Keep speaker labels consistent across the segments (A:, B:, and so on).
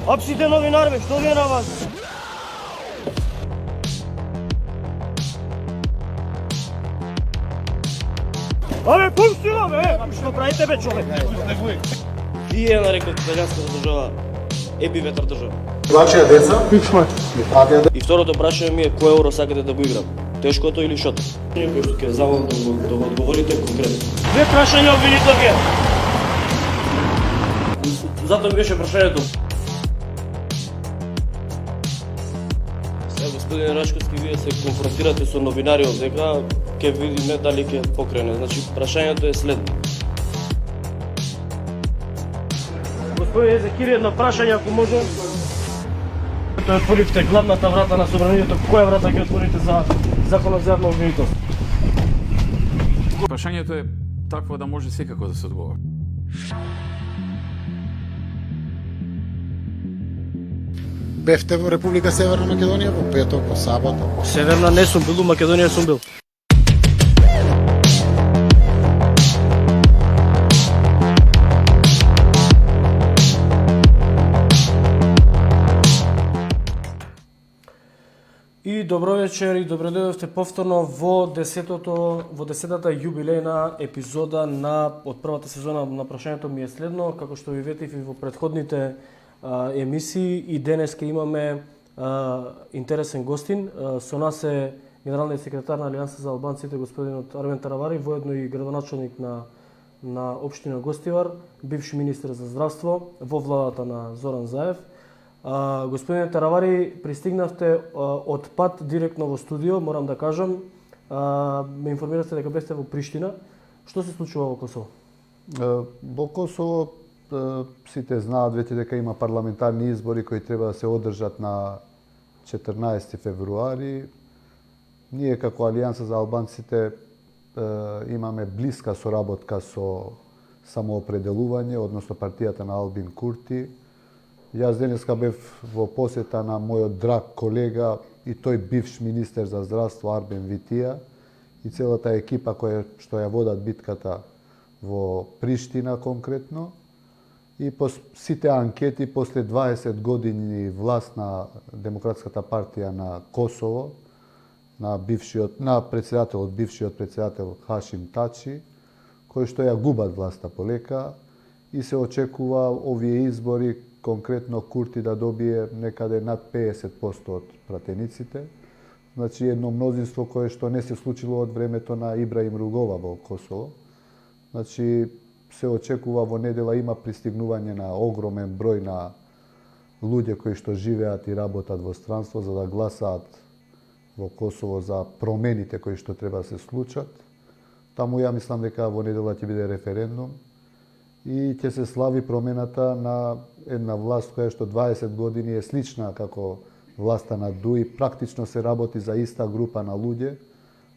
A: Апсите новинар, бе, што ви е на вас? Абе, пусти го, бе! Што правите, бе, човек? Вие нарекот италијанската држава еби ветар држава.
B: Вашија деца?
A: И второто прашање ми е кој евро сакате да го играм? Тешкото или шото? Кој што ќе замолам да го одговорите конкретно. Две прашања обвинителке. Затоа беше прашањето. Сега, господин Рашковски, вие се конфронтирате со новинари овдека, ќе видиме дали ќе покрене. Значи, прашањето е следно. Господин Езекири, едно прашање, ако може. Тоа отворивте главната врата на собранието, која врата ќе отворите за законот за јавно обвинителство?
C: Прашањето е такво да може секако да се одговори.
B: Бевте во Република Северна Македонија во петок, во сабота.
A: Северна не сум бил, Македонија сум бил. И добро вечер и добро дојдовте повторно во 10-та јубилејна епизода од првата сезона на прашањето ми е следно, како што ви ветив и во претходните емисии, и денеска имаме интересен гостин. Со нас е генералниот секретар на Алијанса за албанците, господинот Армен Таравари, воедно и градоначалник на општина Гостивар, бивши министер за здравство во владата на Зоран Заев. Господине Таравари, пристигнавте од пат директно во студио, морам да кажам. Ме информиравте дека бевте во Приштина. Што се случува во Косово?
D: Во Косово сите знаат веќе дека има парламентарни избори кои треба да се одржат на 14 февруари. Ние како Алијанса за албанците имаме блиска соработка со самоопределување, односно партијата на Албин Курти. Јас денеска бев во посета на мојот драг колега и тој бивш министер за здравство Арбен Витија и целата екипа што ја водат битката во Приштина конкретно. И по сите анкети, после 20 години власт на Демократската партија на Косово, на бившиот председател Хашим Тачи, кој што ја губат власта полека, и се очекува овие избори, конкретно Курти да добие некаде над 50% од пратениците. Значи едно мнозинство кое што не се случило од времето на Ибраим Ругова во Косово. Значи се очекува во недела има пристигнување на огромен број на луѓе кои што живеат и работат во странство за да гласаат во Косово за промените кои што треба да се случат. Таму ја мислам дека во недела ќе биде референдум и ќе се слави промената на една власт која што 20 години е слична како власта на Дуи, практично се работи за иста група на луѓе,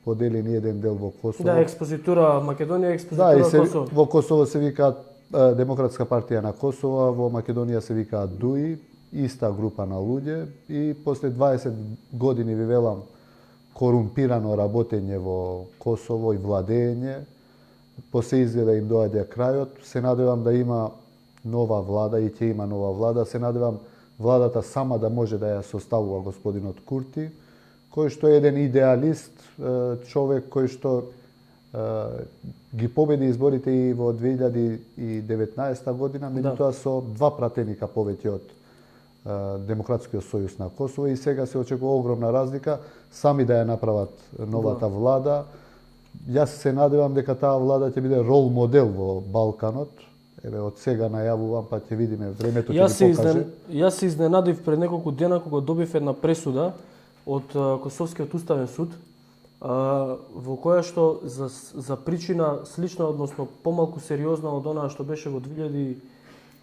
D: поделени еден дел во Косово.
A: Да, експозитура Македонија, експозитура Косово.
D: Во Косово се викаат Демократска партија на Косово, во Македонија се викаат Дуи, иста група на луѓе, и после 20 години ви велам корумпирано работење во Косово и владење, после изгледа им доаѓа крајот. Се надевам да има нова влада и ќе има нова влада. Се надевам владата сама да може да ја составува господинот Курти, кој што е еден идеалист, човек кој што ги победи изборите и во 2019 година, меѓутоа со два пратеника повеќе од Демократскиот сојуз на Косово, и сега се очекува огромна разлика сами да ја направат новата влада. Јас се надевам дека таа влада ќе биде рол модел во Балканот. Еве, од сега најавувам, па ќе видиме, времето ќе ги покаже.
A: Јас се изненадив пред неколку дена кога добив една пресуда од Косовскиот уставен суд, во која што за причина слична, односно помалку сериозна од онаа што беше во 2016,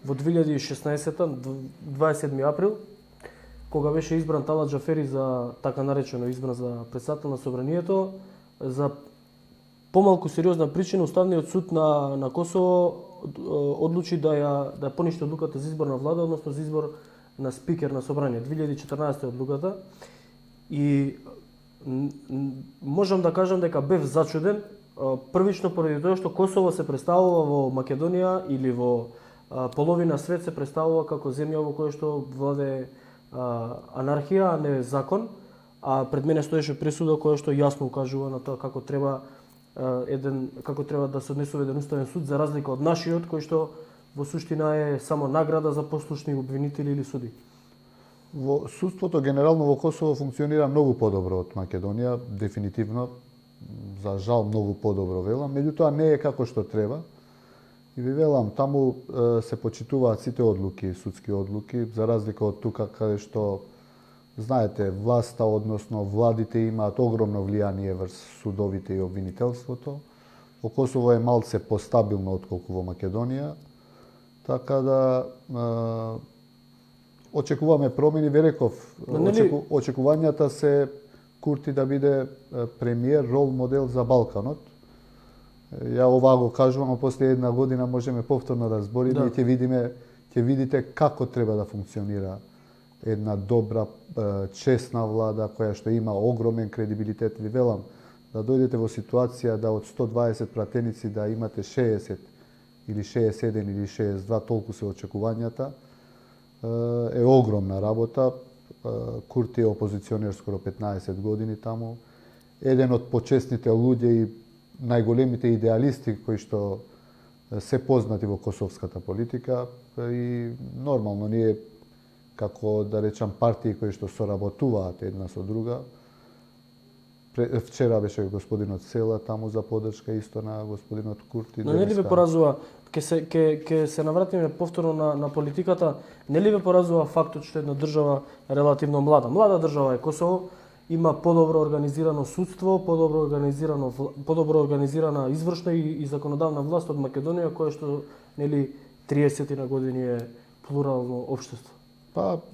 A: 27 април, кога беше избран Талат Джафери за така наречено избран за председател на собранието, за помалку сериозна причина Уставниот суд на Косово одлучи да ја поништи одлуката за избор на влада, односно за избор на спикер на собрание. 2014 одлуката. И можам да кажам дека бев зачуден, првично поради тоа што Косово се представува во Македонија или во половина свет се представува како земја во која што владе анархија, а не закон, а пред мене стоеше пресуда која што јасно укажува на тоа како треба да се однесува еден уставен суд, за разлика од нашиот кој што во суштина е само награда за послушни обвинители или суди.
D: Во судството генерално во Косово функционира многу подобро од Македонија, дефинитивно, за жал многу подобро велам, меѓутоа не е како што треба. И ви велам, таму се почитуваат сите одлуки, судски одлуки, за разлика од тука каде што, знаете, власта, односно владите имаат огромно влијание врз судовите и обвинителството. Во Косово е малце постабилно отколку во Македонија, така да очекуваме промени, ви реков, очекувањата се Курти да биде премиер, рол модел за Балканот. Ја ова го кажувам, а после една година можеме повторно да збориме и ќе видите како треба да функционира една добра, честна влада која што има огромен кредибилитет. Ви велам, да дојдете во ситуација да од 120 пратеници да имате 60 или 61 или 62, толку се очекувањата, е огромна работа. Курти е опозиционер скоро 15 години таму. Еден од почесните луѓе и најголемите идеалисти кои што се познати во косовската политика и нормално ние како да речам партии кои што соработуваат една со друга. Вчера беше господинот Села таму за поддршка исто на господинот Курти.
A: Но не ли ве поразува, ќе се навратиме повторно на политиката, не ли ве поразува фактот што една држава релативно млада држава е Косово, има подобро организирано судство, подобро организирана извршна и законодавна власт од Македонија, која што нели 30 на години е плурално општество.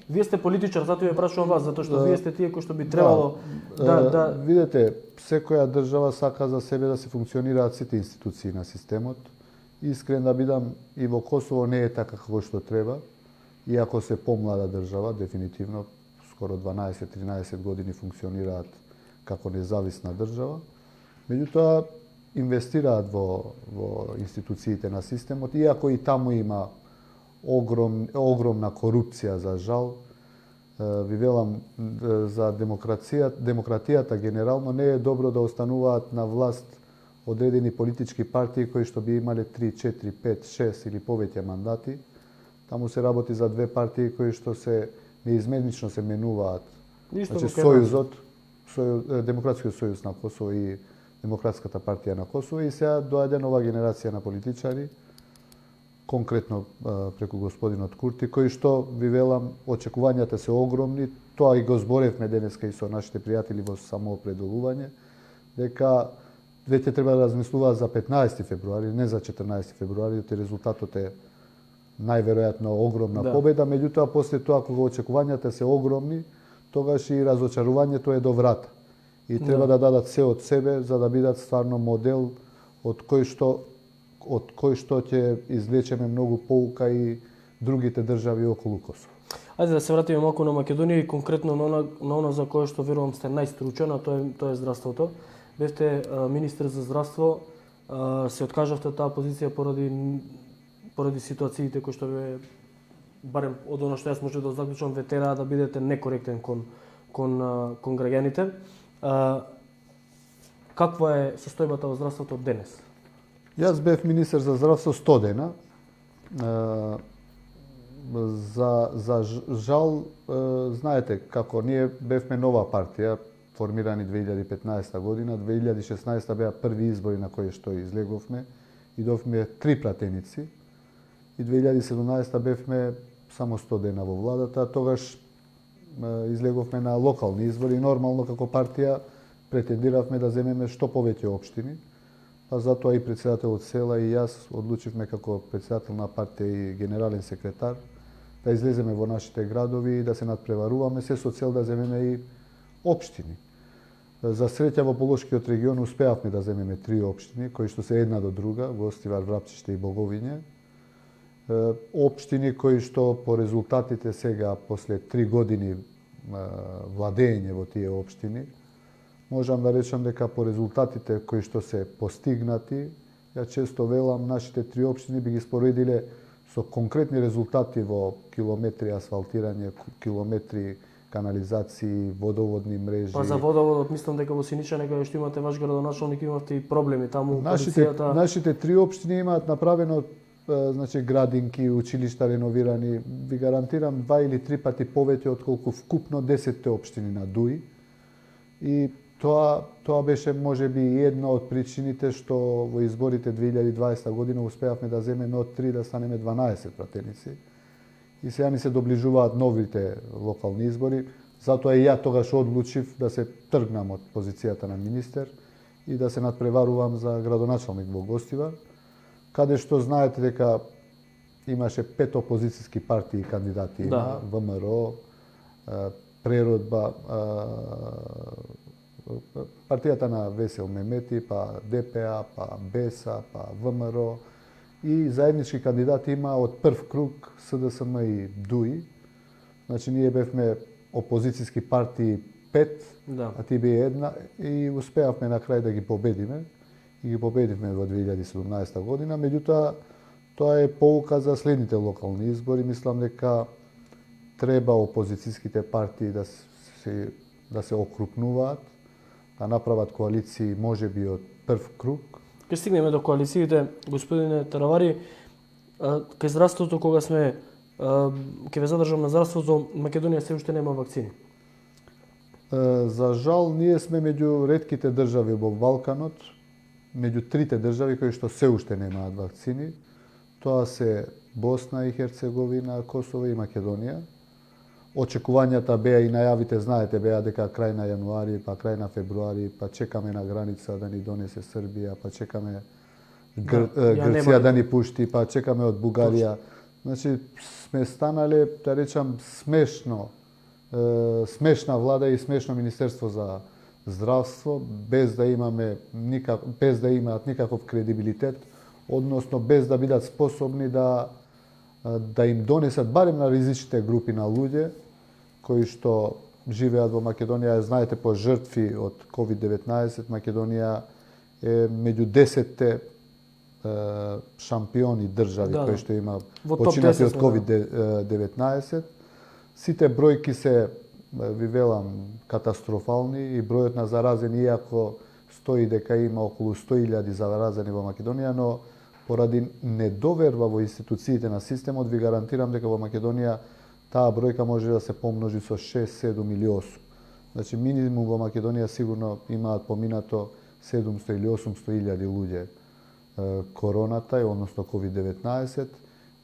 A: Вие сте политичар, затоа ја прашувам вас, затоа што вие сте тие кои што би требало да
D: видите, секоја држава сака за себе да се функционираат сите институции на системот. Искрен да бидам, и во Косово не е така како што треба, иако се помлада држава, дефинитивно, скоро 12-13 години функционираат како независна држава. Меѓутоа, инвестираат во институциите на системот, иако и таму има огромна корупција, за жал. Ви велам, за демократијата генерално не е добро да остануваат на власт одредени политички партии кои што би имале 3, 4, 5, 6 или повеќе мандати. Таму се работи за две партии кои што се неизменично се менуваат. Значи Сојузот, Демократскиот сојуз на Косово и Демократската партија на Косово, и сега доаѓа нова генерација на политичари, конкретно преку господинот Курти, кои што, ви велам, очекувањата се огромни. Тоа и го зборевме денеска и со нашите пријатели во самоопределување, дека веќе треба да размислуваат за 15 февруари, не за 14 февруари, те резултатот е најверојатно огромна победа, меѓутоа после тоа кога очекувањата се огромни, тогаш и разочарувањето е до врата. И треба да дадат се од себе за да бидат стварно модел од кој што ќе извлечеме многу поука и другите држави околу Косово.
A: Ајде да се вратиме малку на Македонија и конкретно на она за кое што верувам сте најстручен, а тоа е здравството. Бевте министер за здравство, се откажавте од таа позиција поради ситуациите кои што ве, барем од оно што јас може да заклучам, ве тераа да бидете некоректен кон граѓаните. Каква е состојбата во здравството денес?
D: Јас бев министер за здравство 100 дена. За жал, знаете, како ние бевме нова партија, формирани 2015 година, 2016 беа први избори на кои што излеговме и довме 3 пратеници. И 2017 бевме само 100 дена во владата, тогаш излеговме на локални избори и нормално како партија претендиравме да земеме што повеќе општини. Па затоа и председателот Села и јас одлучивме како председател на партија и генерален секретар да излеземе во нашите градови и да се надпреваруваме се со цел да земеме и општини. За среќа во Полошкиот регион успеавме да земеме 3 општини кои што се една до друга, Гостивар, Врапчиште и Боговиње. Општини кои што по резултатите сега после 3 години владење во тие општини, можам да речам дека по резултатите кои што се постигнати, ја често велам, нашите 3 општини би ги споредиле со конкретни резултати во километри асфалтирање, километри канализации, водоводни мрежи.
A: Па за водоводот мислам дека во Синича некаде што имате ваш градоначалник имавте и проблеми таму полицијата.
D: Нашите три општини имаат направено значи градинки, училишта реновирани. Ви гарантирам 2 или 3 пати повеќе отколку вкупно 10 општини на ДУИ. И тоа беше можеби една од причините што во изборите 2020 година успеавме да земеме од 3 да станеме 12 пратеници. И сега ни се доближуваат новите локални избори. Затоа и ја тогаш одлучив да се тргнам од позицијата на министер и да се надпреварувам за градоначалник во Гостивар, каде што знаете дека имаше 5 опозицијски партии кандидати,
A: Да.
D: ВМРО, Преродба, партијата на Весел Мемети, па ДПА, па БЕСА, па ВМРО и заеднички кандидати има од прв круг СДСМ и ДУИ. Значи ние бевме опозицијски партии 5,
A: Да.
D: а ти бе една и успеавме на крај да ги победиме. И ги победивме во 2017 година, меѓутоа тоа е поука за следните локални избори. Мислам дека треба опозицијските партии да се окрупнуваат, да направат коалиции можеби од прв круг.
A: Ке стигнеме до коалициите, господине Таравари, кај здравството кога сме ќе ве задржам на здравството, Македонија се уште нема вакцини.
D: За жал, ние сме меѓу ретките држави во Балканот, меѓу трите држави кои што се уште немаат вакцини. Тоа се Босна и Херцеговина, Косово и Македонија. Очекувањата беа и најавите, знаете, беа дека крај на јануари, па крај на февруари, па чекаме на граница да ни донесе Србија, па чекаме Грција да ни пушти, па чекаме од Бугарија. Значи, сме станале, да речам, смешна влада и смешно Министерство за здравство, без да имаат никаков кредибилитет, односно без да бидат способни да им донесат барем на ризичните групи на луѓе кои што живеат во Македонија. Знаете, по жртви од COVID-19 Македонија е меѓу 10 шампиони држави кои што има починати од COVID-19. Сите бројки се, ви велам, катастрофални и бројот на заразени, иако стои дека има околу 100.000 заразени во Македонија, но поради недоверба во институциите на системот, ви гарантирам дека во Македонија таа бројка може да се помножи со 6, 7 или 8. Значи, минимум во Македонија сигурно имаат поминато 700 или 800.000 луѓе короната, односно COVID-19.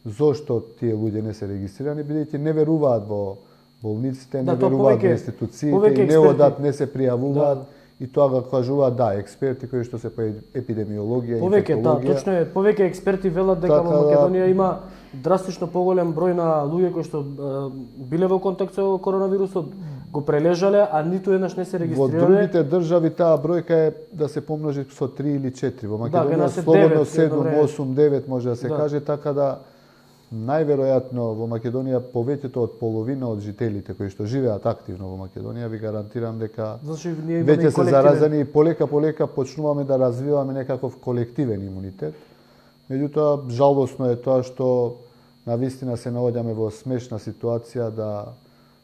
D: Зошто тие луѓе не се регистрирани? Бидејќи не веруваат во болниците, не веруваат во институциите, не одат, не се пријавуваат. И тоа го кажуваат, експерти кои што се по епидемиологија и инфектологија.
A: Точно е, повеќе експерти велат дека во Македонија има драстично поголем број на луѓе кои што биле во контакт со коронавирусот, го прележале, а ниту еднаш не се регистрирале.
D: Во другите држави таа бројка е да се помножи со 3 или 4. Во Македонија слободно 7, 8, 9 може да се каже, така да најверојатно во Македонија повеќето од половина од жителите кои што живеат активно во Македонија, ви гарантирам дека веќе се заразени и полека почнуваме да развиваме некаков колективен имунитет. Меѓутоа, жалосно е тоа што навистина се наоѓаме во смешна ситуација да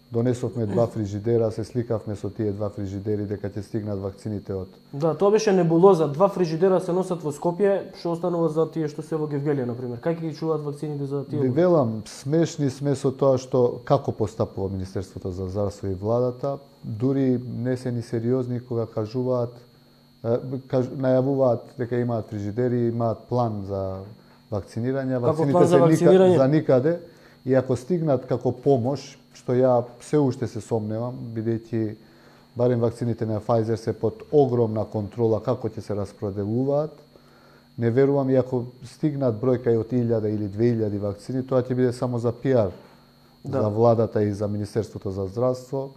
D: донесовме 2 фрижидера, се сликавме со тие 2 фрижидери дека ќе стигнат вакцините од...
A: Да, тоа беше небулоза. 2 фрижидера се носат во Скопје, што останува за тие што се во Гевгелија, например. Како ги чуваат вакцините за тие?
D: Ви велам, смешни сме со тоа што како постапува Министерството за здравство и владата. Дури не се ни сериозни кога кажуваат, најавуваат дека имаат фрижидери, имаат план за вакцинирање. Вакцините се за никаде. И ако стигнат како помош, што ја се уште се сомневам, бидејќи барем вакцините на Pfizer се под огромна контрола како ќе се распределуваат, не верувам, и ако стигнат бројка и од 1000 или 2000 вакцини, тоа ќе биде само за пиар за владата и за Министерството за здравство.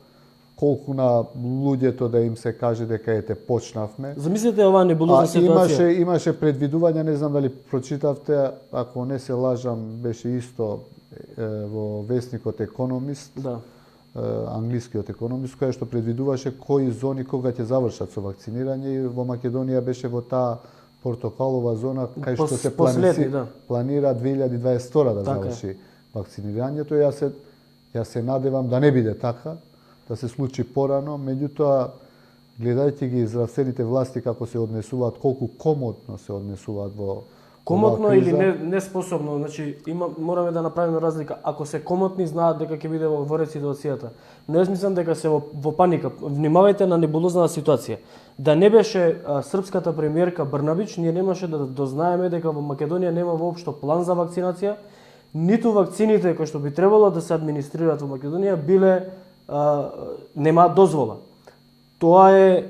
D: Колку на луѓето да им се каже дека ете почнавме.
A: Замислете оваа небулозна ситуација.
D: Имаше предвидувања, не знам дали прочитавте, ако не се лажам, беше исто во весникот Економист, англискиот Економист, кој што предвидуваше кои зони кога ќе завршат со вакцинирање, и во Македонија беше во таа портокалова зона кај што се
A: Последни, да.
D: планира 2022 да
A: Така е.
D: заврши вакцинирањето. Јас се надевам да не биде така, да се случи порано, меѓутоа гледајќи ги здравствените власти како се однесуваат, колку комотно се однесуваат во
A: Комотно
D: оваа
A: или
D: криза,
A: неспособно, значи мораме да направиме разлика. Ако се комотни, знаат дека ќе биде во ред ситуацијата. Но јас мислам дека се во паника. Внимавајте на небулозната ситуација. Да не беше српската премиерка Брнабич, ние немаше да дознаеме дека во Македонија нема воопшто план за вакцинација, ниту вакцините кои што би требало да се администрираат во Македонија биле немаат дозвола. Тоа е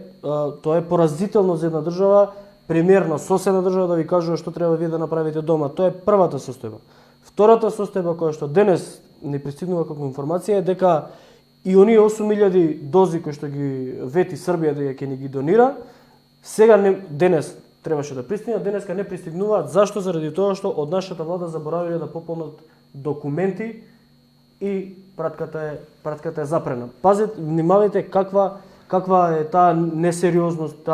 A: поразително за една држава, премиер на соседна држава да ви кажува што треба вие да направите дома. Тоа е првата состојба. Втората состојба која што денес не пристигнува како информација е дека и оние 8.000 дози кои што ги вети Србија дека ќе ни ги донира, сега денес требаше да пристигнат, денеска не пристигнуваат. Зашто? Заради тоа што од нашата влада заборавиле да пополнат документи и пратката е запрена. Пазете, внимавајте каква е таа несериозност,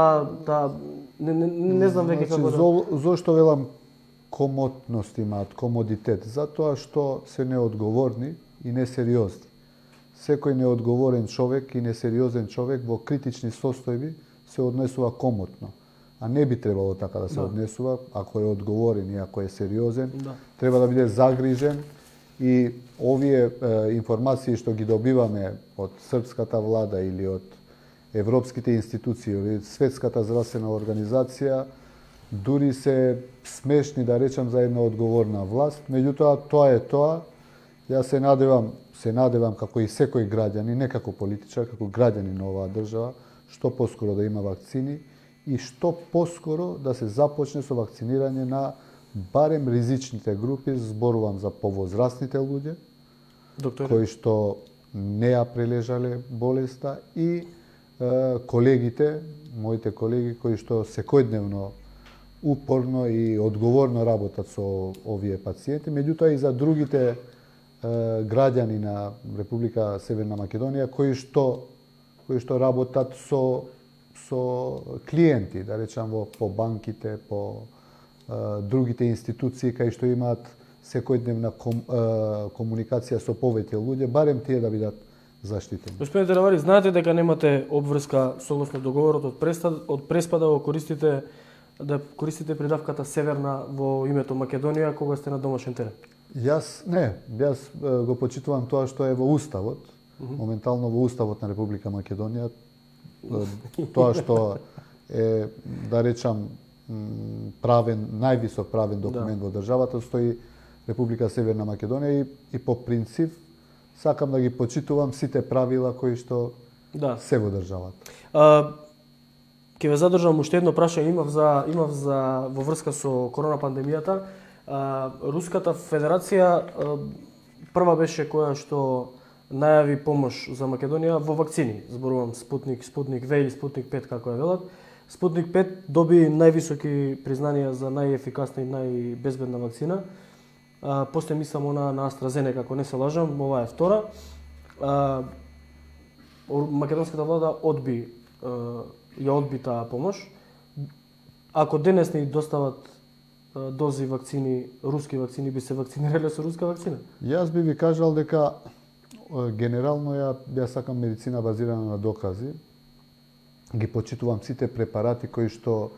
A: не знам веќе како да...
D: Зошто велам комотност имаат, комодитет? Затоа што се неодговорни и несериозни. Секој неодговорен човек и несериозен човек во критични состојби се однесува комотно. А не би требало така да се однесува, ако е одговорен и ако е сериозен, треба да биде загрижен и овие информации што ги добиваме од српската влада или од европските институции или Светската здравствена организација, дури се смешни да речам за една одговорна власт, меѓутоа тоа е тоа. Јас се надевам како и секој граѓанин, не како политичар, како граѓанин на оваа држава, што поскоро да има вакцини и што поскоро да се започне со вакцинирање на барем ризичните групи, зборувам за повозрастните луѓе, кои што не ја прележале болеста и колегите, моите колеги кои што секојдневно упорно и одговорно работат со овие пациенти, меѓутоа и за другите граѓани на Република Северна Македонија кои што работат со клиенти, да речам по банките, по другите институции кај што имаат секојдневна комуникација со повеќе луѓе, барем тие да бидат заштитени.
A: Господине Теравари, знаете дека немате обврска согласно договорот од Преспада да користите придавката Северна во името Македонија кога сте на домашен терен?
D: Јас го почитувам тоа што е во Уставот, моментално во Уставот на Република Македонија, тоа што е, да речам, највисок правен документ во државата, стои Република Северна Македонија и по принцип сакам да ги почитувам сите правила кои што се во државата.
A: Ќе ве задржам уште едно прашање, имав во врска со корона пандемијата. Руската Федерација прва беше која што најави помош за Македонија во вакцини. Зборувам Спутник В или Спутник 5 како ја велат. Спутник 5 доби највисоки признанија за најефикасна и најбезбедна вакцина. После мислам она на AstraZeneca, ако не се лажам, ова е втора. Македонската влада одби таа помош. Ако денес ни достават дози вакцини, руски вакцини, би се вакцинирале со руска вакцина?
D: Јас би ви кажал дека генерално ја сакам медицина базирана на докази. Ги почитувам сите препарати кои што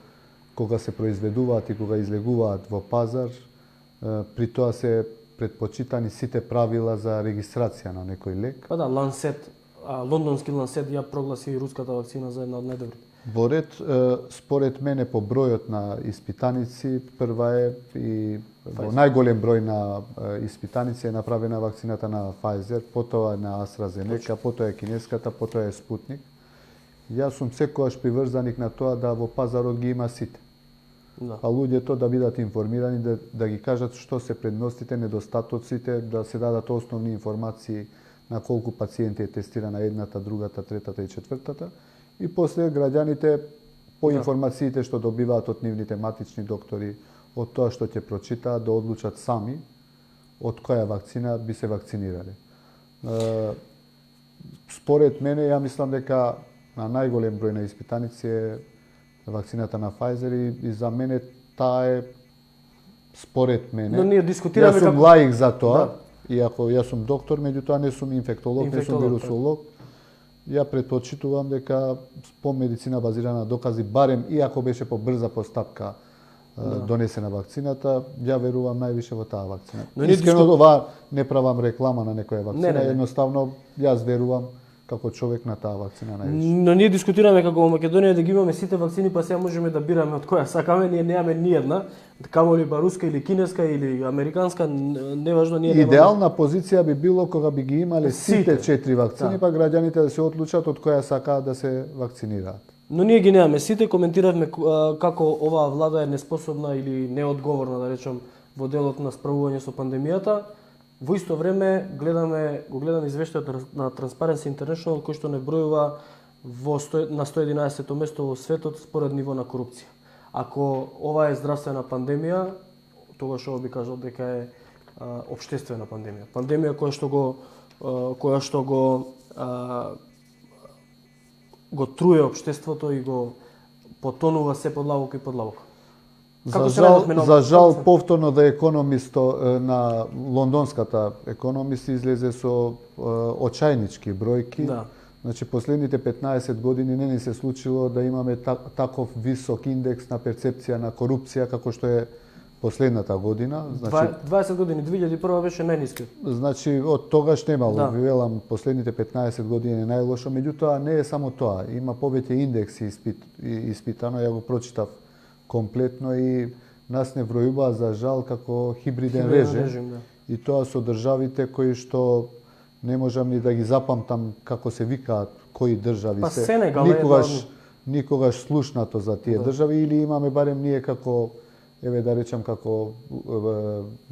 D: кога се произведуваат и кога излегуваат во пазар, при тоа се предпочитани сите правила за регистрација на некој лек.
A: Па да, Лансет, лондонски Лансет ја прогласи руската вакцина за една од најдобрите.
D: Во ред, според мене по бројот на испитаници, прва е и во најголем број на испитаници е направена вакцината на Pfizer, потоа на AstraZeneca, потоа е кинеската, потоа е Спутник. Јас сум секогаш приврзаник на тоа да во пазарот ги има сите. А луѓето да бидат информирани, да ги кажат што се предностите, недостатоците, да се дадат основни информации на колку пациенти е тестирана едната, другата, третата и четвртата. И после граѓаните по информациите што добиваат од нивните матични доктори, од тоа што ќе прочитаат, да одлучат сами од која вакцина би се вакцинирале. Според мене, ја мислам дека на најголем број на испитаници е вакцината на Pfizer и за мене таа е според мене.
A: Но ние дискутираме
D: Јас сум
A: како-
D: лаик за тоа,
A: Да.
D: иако јас сум доктор, меѓутоа не сум инфектолог, не сум
A: Инфектолог,
D: вирусолог. Ја предпочитувам дека по медицина базирана на докази, барем иако беше побрза постапка донесена вакцината, ја верувам највише во таа вакцина.
A: Но ние
D: Искрено ова не правам реклама на некоја вакцина,
A: Не.
D: едноставно јас верувам како човек на таа вакцина највише.
A: Но ние дискутираме како во Македонија да ги имаме сите вакцини, па сега можеме да бираме од која сакаме, ние немаме ни една, камоли ба руска или кинеска или американска, неважно, ние немаме.
D: Идеална позиција би било кога би ги имале сите
A: Сите.
D: 4 вакцини,
A: Да.
D: па граѓаните да се одлучат од која сакаат да се вакцинираат.
A: Но ние ги немаме сите, коментиравме како оваа влада е неспособна или неодговорна, да речем, во делот на справување со пандемијата. Во исто време го гледам извештајот на Transparency International кој што не бројува на 111-то место во светот според ниво на корупција. Ако ова е здравствена пандемија, тогаш ово би кажал дека е општествена пандемија. Пандемија која што го труе општеството и го потонува се подлабоко и подлабоко. Како се најдовме на
D: За жал,
A: оваа-
D: повторно да економисто на лондонската економист излезе со очајнички бројки.
A: Да.
D: Значи, последните 15 години не ни се случило да имаме таков висок индекс на перцепција на корупција како што е последната година. Значи,
A: 20 години, 2001 беше најниски.
D: Значи, од тогаш немало,
A: Да.
D: ви велам, последните 15 години е најлошо, меѓутоа не е само тоа, има повеќе индекси испитано, ја го прочитав комплетно и нас не вројува за жал како хибриден режим,
A: да.
D: и тоа со државите кои што не можам ни да ги запамтам како се викаат кои држави
A: Па
D: се.
A: Сенегал е
D: Никогаш слушнато за тие држави или имаме барем ние како еве да речам како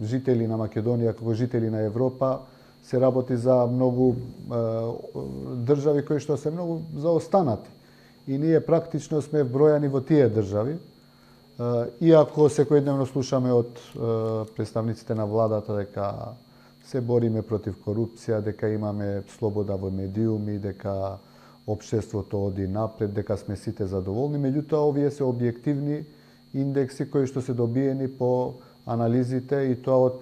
D: жители на Македонија, како жители на Европа, се работи за многу држави кои што се многу заостанати. И ние практично сме бројани во тие држави. Иако секојдневно слушаме од представниците на владата дека се бориме против корупција, дека имаме слобода во медиуми, дека општеството оди напред, дека сме сите задоволни, меѓутоа овие се објективни индекси кои што се добиени по анализите и тоа од,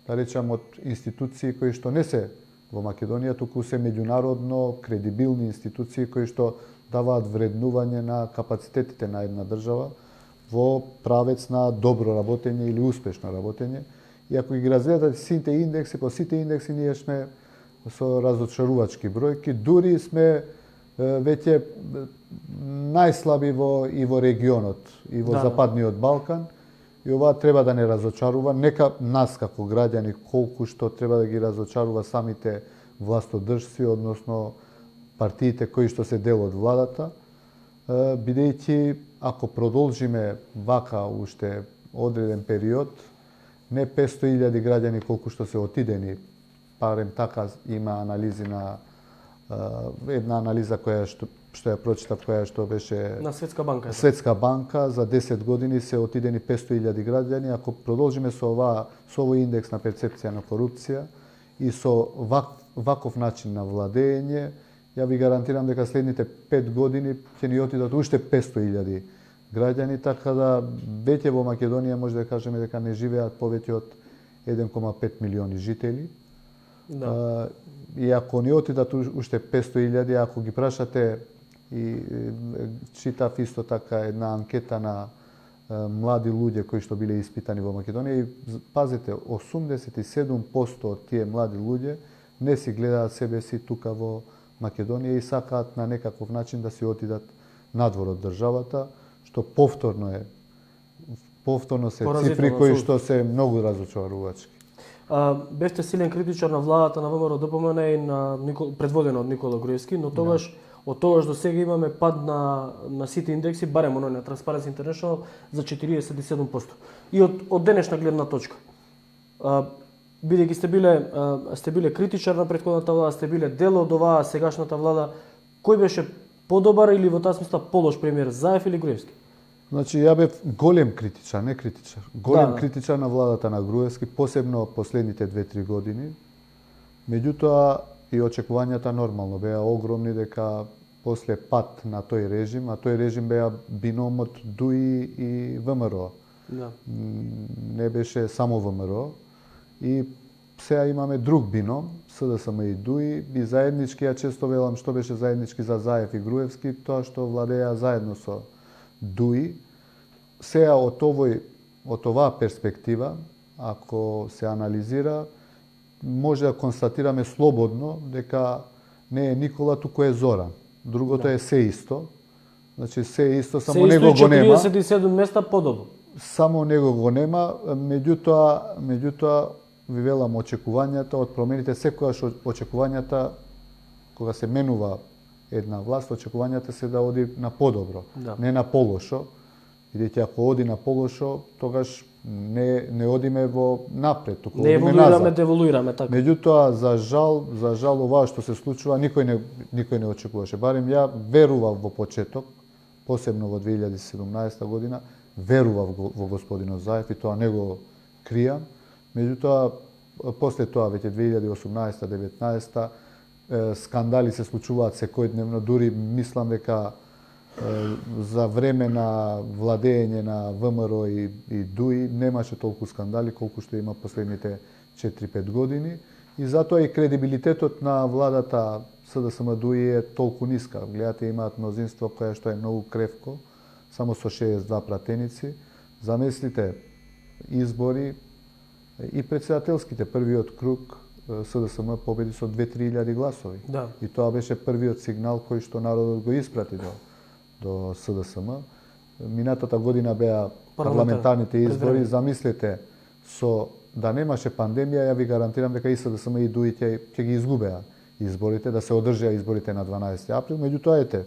D: да речам, од институции кои што не се во Македонија, туку се меѓународно кредибилни институции кои што даваат вреднување на капацитетите на една држава во правец на добро работење или успешно работење. И ако ги разгледате сите индекси, по сите индекси ние сме со разочарувачки бројки, дури сме веќе најслаби и во регионот, и во Западниот Балкан. И ова треба да не разочарува, нека нас како граѓани колку што треба да ги разочарува самите властодржци, односно партиите кои што се дел од владата, бидејќи ако продолжиме вака уште одреден период, не 500.000 граѓани колку што се отидени, барем така има анализи на една анализа која што ја прочитав, која што беше
A: На Светска банка.
D: Светска банка, за 10 години се отидени 500.000 граѓани. Ако продолжиме со овој индекс на перцепција на корупција и со ваков начин на владење, ја ви гарантирам дека следните 5 години ќе ни отидат уште 500.000 граѓани, така да веќе во Македонија може да кажеме дека не живеат повеќе од 1,5 милиони жители.
A: Да.
D: И ако ни отидат уште 500.000, ако ги прашате, и читав исто така една анкета на млади луѓе кои што биле испитани во Македонија и пазете, 87% од тие млади луѓе не си гледаат себе си тука во Македонија и сакаат на некаков начин да си отидат надвор од државата, што повторно се цифри кои што се многу разочарувачки.
A: Бевте силен критичар на владата на ВМРО ДПМН и на предводена од Никола Груевски, но тогаш од тогаш до сега имаме пад на сите индекси, барем оној на Transparency International, за 47%. И од денешна гледна точка, бидејќи сте биле критичар на претходната влада, сте биле дел од оваа сегашната влада, кој беше подобар или во таа смисла полош премиер, Заев или Груевски?
D: Значи, ја бев голем критичар, не критичар. Голем критичар на владата на Груевски, посебно последните 2-3 години. Меѓутоа, и очекувањата нормално беа огромни дека после пат на тој режим, а тој режим беа биномот ДУИ и ВМРО.
A: Да.
D: Не беше само ВМРО. И сега имаме друг бином, СДСМ и ДУИ, и заеднички, ја често велам што беше заеднички за Заев и Груевски, тоа што владеа заедно со ДУИ. Сега од оваа перспектива, ако се анализира, може да констатираме слободно дека не е Никола, туку е Зоран. Другото е се исто. Значи се исто, само него го нема.
A: 47 места подобро.
D: Само него го нема, меѓутоа ви велам очекувањата од промените, секогаш очекувањата кога се менува една власт, очекувањата се да оди на подобро,
A: Да.
D: не на полошо. Бидејќи ако оди на полошо, тогаш не одиме во напред, туку
A: Не
D: одиме
A: еволуираме,
D: назад.
A: деволуираме така.
D: Меѓутоа, за жал ова што се случува, никој не очекуваше. Барем ја верував во почеток, посебно во 2017 година, верував во господинот Заев и тоа не го кријам. Меѓутоа, после тоа, веќе 2018-19, скандали се случуваат секојдневно, дури мислам дека за време на владење на ВМРО и ДУИ немаше толку скандали колку што има последните 4-5 години и затоа и кредибилитетот на владата СДСМ ДУИ е толку ниска. Гледате, имаат мнозинство кое што е многу кревко, само со 62 пратеници. Замислите избори и председателските, првиот круг СДСМ победи со 2-3 илјади гласови.
A: Да.
D: И тоа беше првиот сигнал кој што народот го испрати до СДСМ. Минатата година беа парламентарните избори. Замислете, со да немаше пандемија, ја ви гарантирам дека и СДСМ и ДУИ ќе ги изгубеа изборите, да се одржеа изборите на 12 април. Меѓутоа, ете,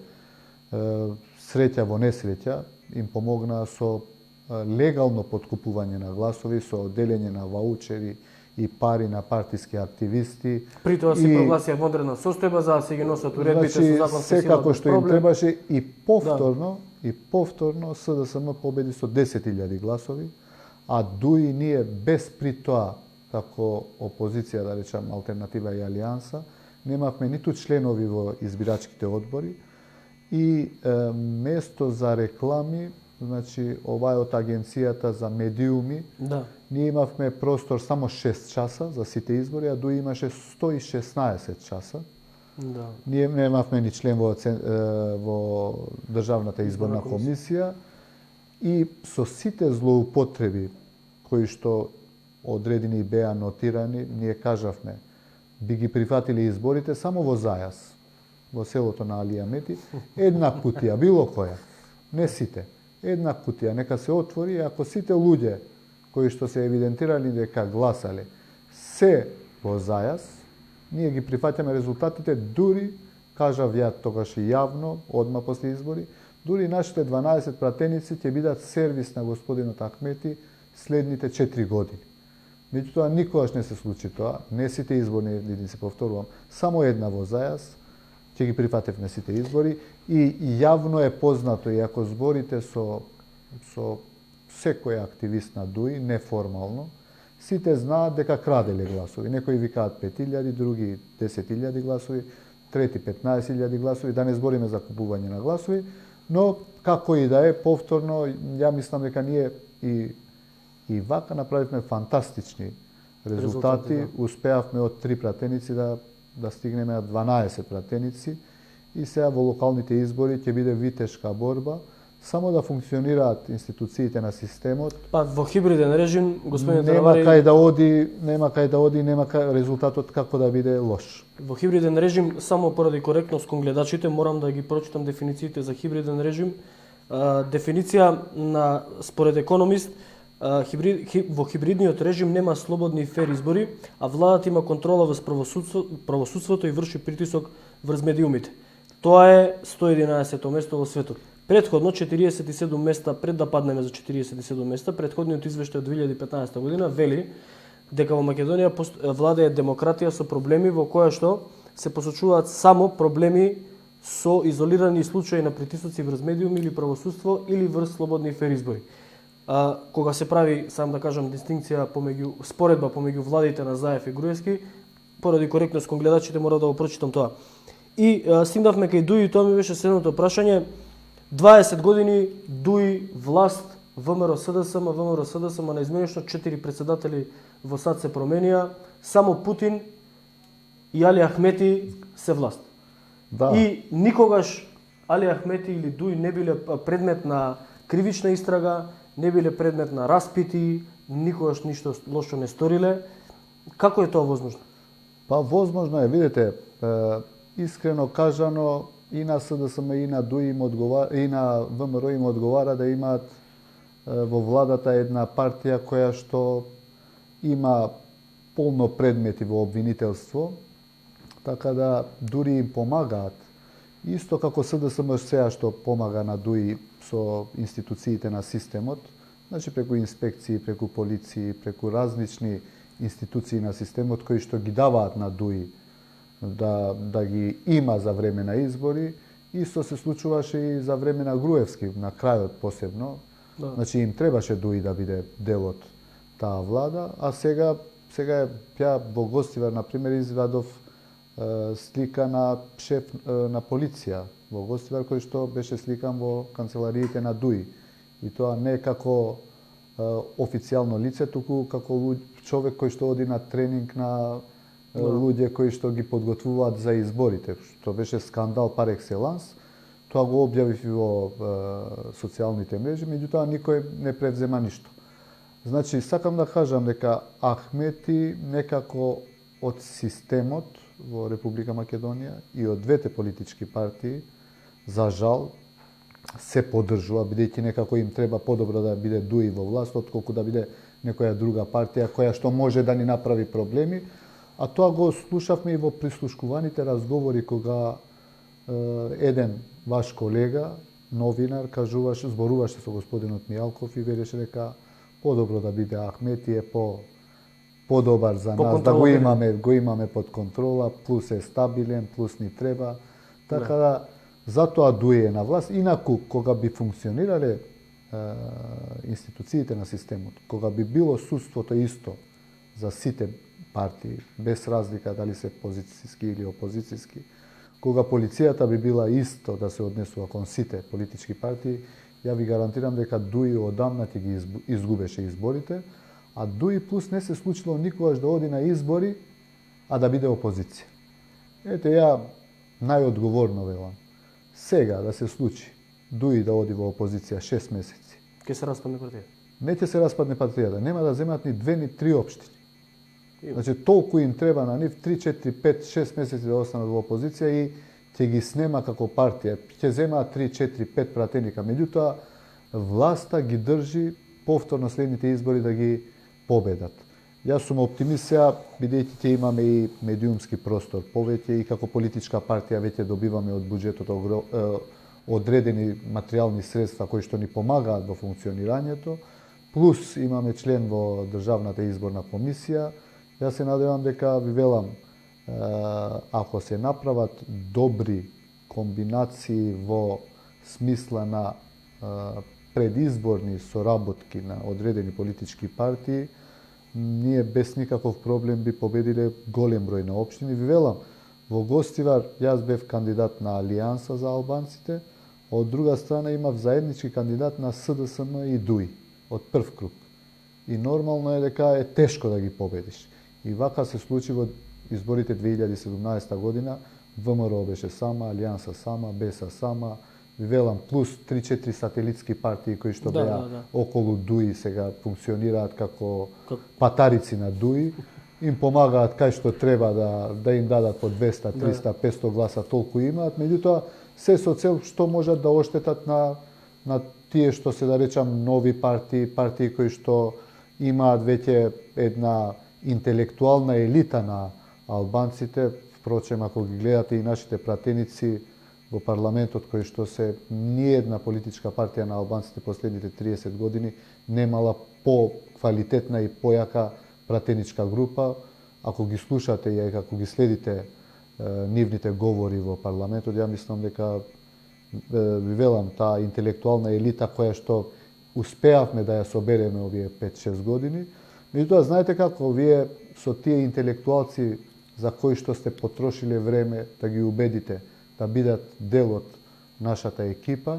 D: среќа во несреќа им помогнаа со легално подкупување на гласови, со делење на ваучери и пари на партиски активисти.
A: При тоа се прогласија модерна состојба за да се ги носат уредбите со законска сила.
D: Секако што им требаше и повторно СДСМ победи со 10.000 гласови, а ДУИ ние без при тоа како опозиција, да речам алтернатива и алијанса, немавме ниту членови во избирачките одбори и место за реклами, значи ова е од агенцијата за медиуми.
A: Да.
D: Ние имавме простор само 6 часа за сите избори, а ДУИ имаше 116 часа.
A: Да.
D: Ние немавме ни член во Државната изборна комисија и со сите злоупотреби кои што одредени беа нотирани, ние кажавме би ги прифатили изборите само во Зајас, во селото на Алија Мети, една кутија, било која, не сите, една кутија, нека се отвори, ако сите луѓе кои што се евидентирали дека гласале се во Зајас, ние ги прифаќаме резултатите, дури, кажав ја тогаш и јавно, одма после избори, дури нашите 12 пратеници ќе бидат сервис на господинот Ахмети следните 4 години. Меѓутоа, никогаш не се случи тоа, не сите изборни единици, повторувам, само една во Зајас, ќе ги прифатевме сите избори и јавно е познато, и ако зборите со секој активист на ДУИ, неформално, сите знаат дека краделе гласови. Некои викаат 5.000, други 10.000 гласови, трети 15.000 гласови, да не збориме за купување на гласови, но како и да е, повторно, ја мислам дека ние и вака направивме фантастични резултати, успеавме од 3 пратеници да стигнеме на 12 пратеници и сега во локалните избори ќе биде витешка борба, само да функционираат институциите на системот.
A: Па во хибриден режим, господин
D: нема
A: Таравари,
D: кај да оди, нема резултатот како да биде лош.
A: во хибриден режим, само поради коректност кон гледачите, морам да ги прочитам дефинициите за хибриден режим. Дефиниција на според економист, во хибридниот режим нема слободни и фер избори, а владата има контрола врз правосудството и врши притисок врз медиумите. Тоа е 111-то место во светот. Предходно 47 места, пред да паднеме за 47 места, предходниот извештај од 2015 година вели дека во Македонија владее демократија со проблеми во која што се посочуваат само проблеми со изолирани случаи на притисоци врз медиуми или правосудство или врз слободни и фер избори. Кога се прави, сам да кажам, дистинкција споредба помеѓу владите на Заев и Груевски, поради коректност кон гледачите мора да го прочитам тоа. И стигнавме кај Дуи, тоа ми беше следното прашање. 20 години Дуи, власт, ВМРО СДСМ, ВМРО СДСМ, наизменично 4 председатели во САД се променија, само Путин и Али Ахмети се власт.
D: Да.
A: И никогаш Али Ахмети или Дуи не биле предмет на кривична истрага, не биле предмет на распити, никогаш ништо лошо не сториле. Како е тоа возможно?
D: Па возможно е, видите, искрено кажано и на СДСМ и на ДУИ им одговара, и на ВМРО им одговара да имаат во владата една партија која што има полно предмети во обвинителство, така да дури им помагаат. Исто како СДСМ сега што помага на ДУИ со институциите на системот, значи преку инспекции, преку полиции, преку различни институции на системот кои што ги даваат на ДУИ да ги има за време на избори, исто се случуваше и за време на Груевски, на крајот посебно.
A: Да.
D: Значи им требаше ДУИ да биде дел од таа влада, а сега ја во Гостивар, например, извадов слика на шеф на полиција во Гостивар кој што беше сликан во канцелариите на ДУИ. И тоа не како официјално лице, туку како човек кој што оди на тренинг на луѓе кои што ги подготвуваат за изборите, што беше скандал пар екселанс. Тоа го објавив и во социјалните мрежи, меѓутоа никој не превзема ништо. Значи, сакам да кажам дека Ахмети некако од системот во Република Македонија и од двете политички партии, за жал, се поддржува, бидејќи некако им треба подобро да биде ДУИ во власт, отколку да биде некоја друга партија која што може да ни направи проблеми. А тоа го слушавме и во прислушкуваните разговори кога еден ваш колега, новинар, зборуваше со господинот Мијалков и велеше дека подобро да биде Ахмети, е подобар за нас, да го имаме под контрола, плюс е стабилен, плюс ни треба. Така да, затоа ДУИ е на власт. Инаку, кога би функционирале институциите на системот, кога би било судството исто за сите партии, без разлика дали се позицијски или опозицијски, кога полицијата би била исто да се однесува кон сите политички партии, ја ви гарантирам дека ДУИ одамна ќе ги изгубеше изборите, а ДУИ плюс не се случило никогаш да оди на избори, а да биде опозиција. Ете, ја најодговорно велам. Сега да се случи ДУИ да оди во опозиција 6 месеци.
A: Ке се распадне партијата.
D: Не ќе се распадне партијата, нема да земат ни 2 ни 3 општини. Значи, толку им треба на нив 3, 4, 5, 6 месеци да останат во опозиција и ќе ги снема како партија. Ќе земаат 3, 4, 5 пратеника. Меѓутоа, власта ги држи повторно следните избори да ги победат. Јас сум оптимист сега, бидејќи ќе имаме и медиумски простор повеќе и како политичка партија веќе добиваме од буџетот одредени материјални средства кои што ни помагаат во функционирањето, плюс имаме член во Државната изборна комисија. Јас се надевам дека, ви велам, ако се направат добри комбинации во смисла на предизборни соработки на одредени политички партии, ние без никаков проблем би победиле голем број на општини. Ви велам, во Гостивар јас бев кандидат на Алијанса за албанците, а од друга страна имав заеднички кандидат на СДСМ и ДУИ од прв круг. И нормално е дека е тешко да ги победиш. И вака се случи во изборите 2017 година. ВМРО беше сама, Алијанса сама, БЕСА сама, ви велам, плюс 3-4 сателитски партии кои што беа околу ДУИ сега функционираат како патарици на ДУИ. Им помагаат кај што треба да им дадат по 200, 300, 500 гласа, толку имаат. Меѓутоа, се со цел што можат да оштетат на тие што се да речам нови партии кои што имаат веќе една интелектуална елита на албанците. Впрочем, ако ги гледате и нашите пратеници во парламентот, кои што се ниедна политичка партија на албанците последните 30 години немала по-квалитетна и појака пратеничка група. Ако ги слушате и ако ги следите нивните говори во парламентот, ја мислам дека ви велам таа интелектуална елита која што успеавме да ја собереме овие 5-6 години. Меѓутоа, знаете како, вие со тие интелектуалци за кои што сте потрошиле време да ги убедите да бидат дел од нашата екипа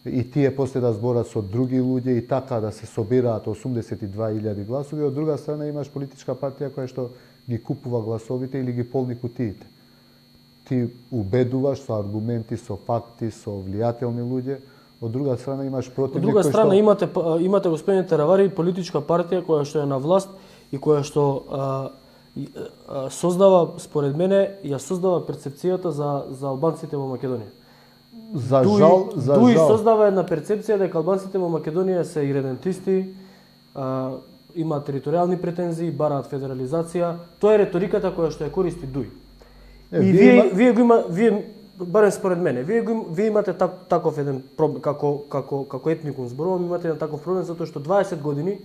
D: и тие после да зборат со други луѓе и така да се собираат 82.000 гласови. Од друга страна имаш политичка партија која што ги купува гласовите или ги полни кутиите. Ти убедуваш со аргументи, со факти, со влијателни луѓе. Од друга страна имаш противник.
A: Од друга страна имате господине Теравари политичка партија која што е на власт и која што создава, според мене, ја создава перцепцијата за албанците во Македонија.
D: За жал,
A: Дуи создава една перцепција дека албанците во Македонија се иредентисти, имаат територијални претензии, бараат федерализација. Тоа е реториката која што ја користи Дуи. И вие барем според мене, вие имате таков еден проблем, како етникум зборувам, имате еден таков проблем затоа што 20 години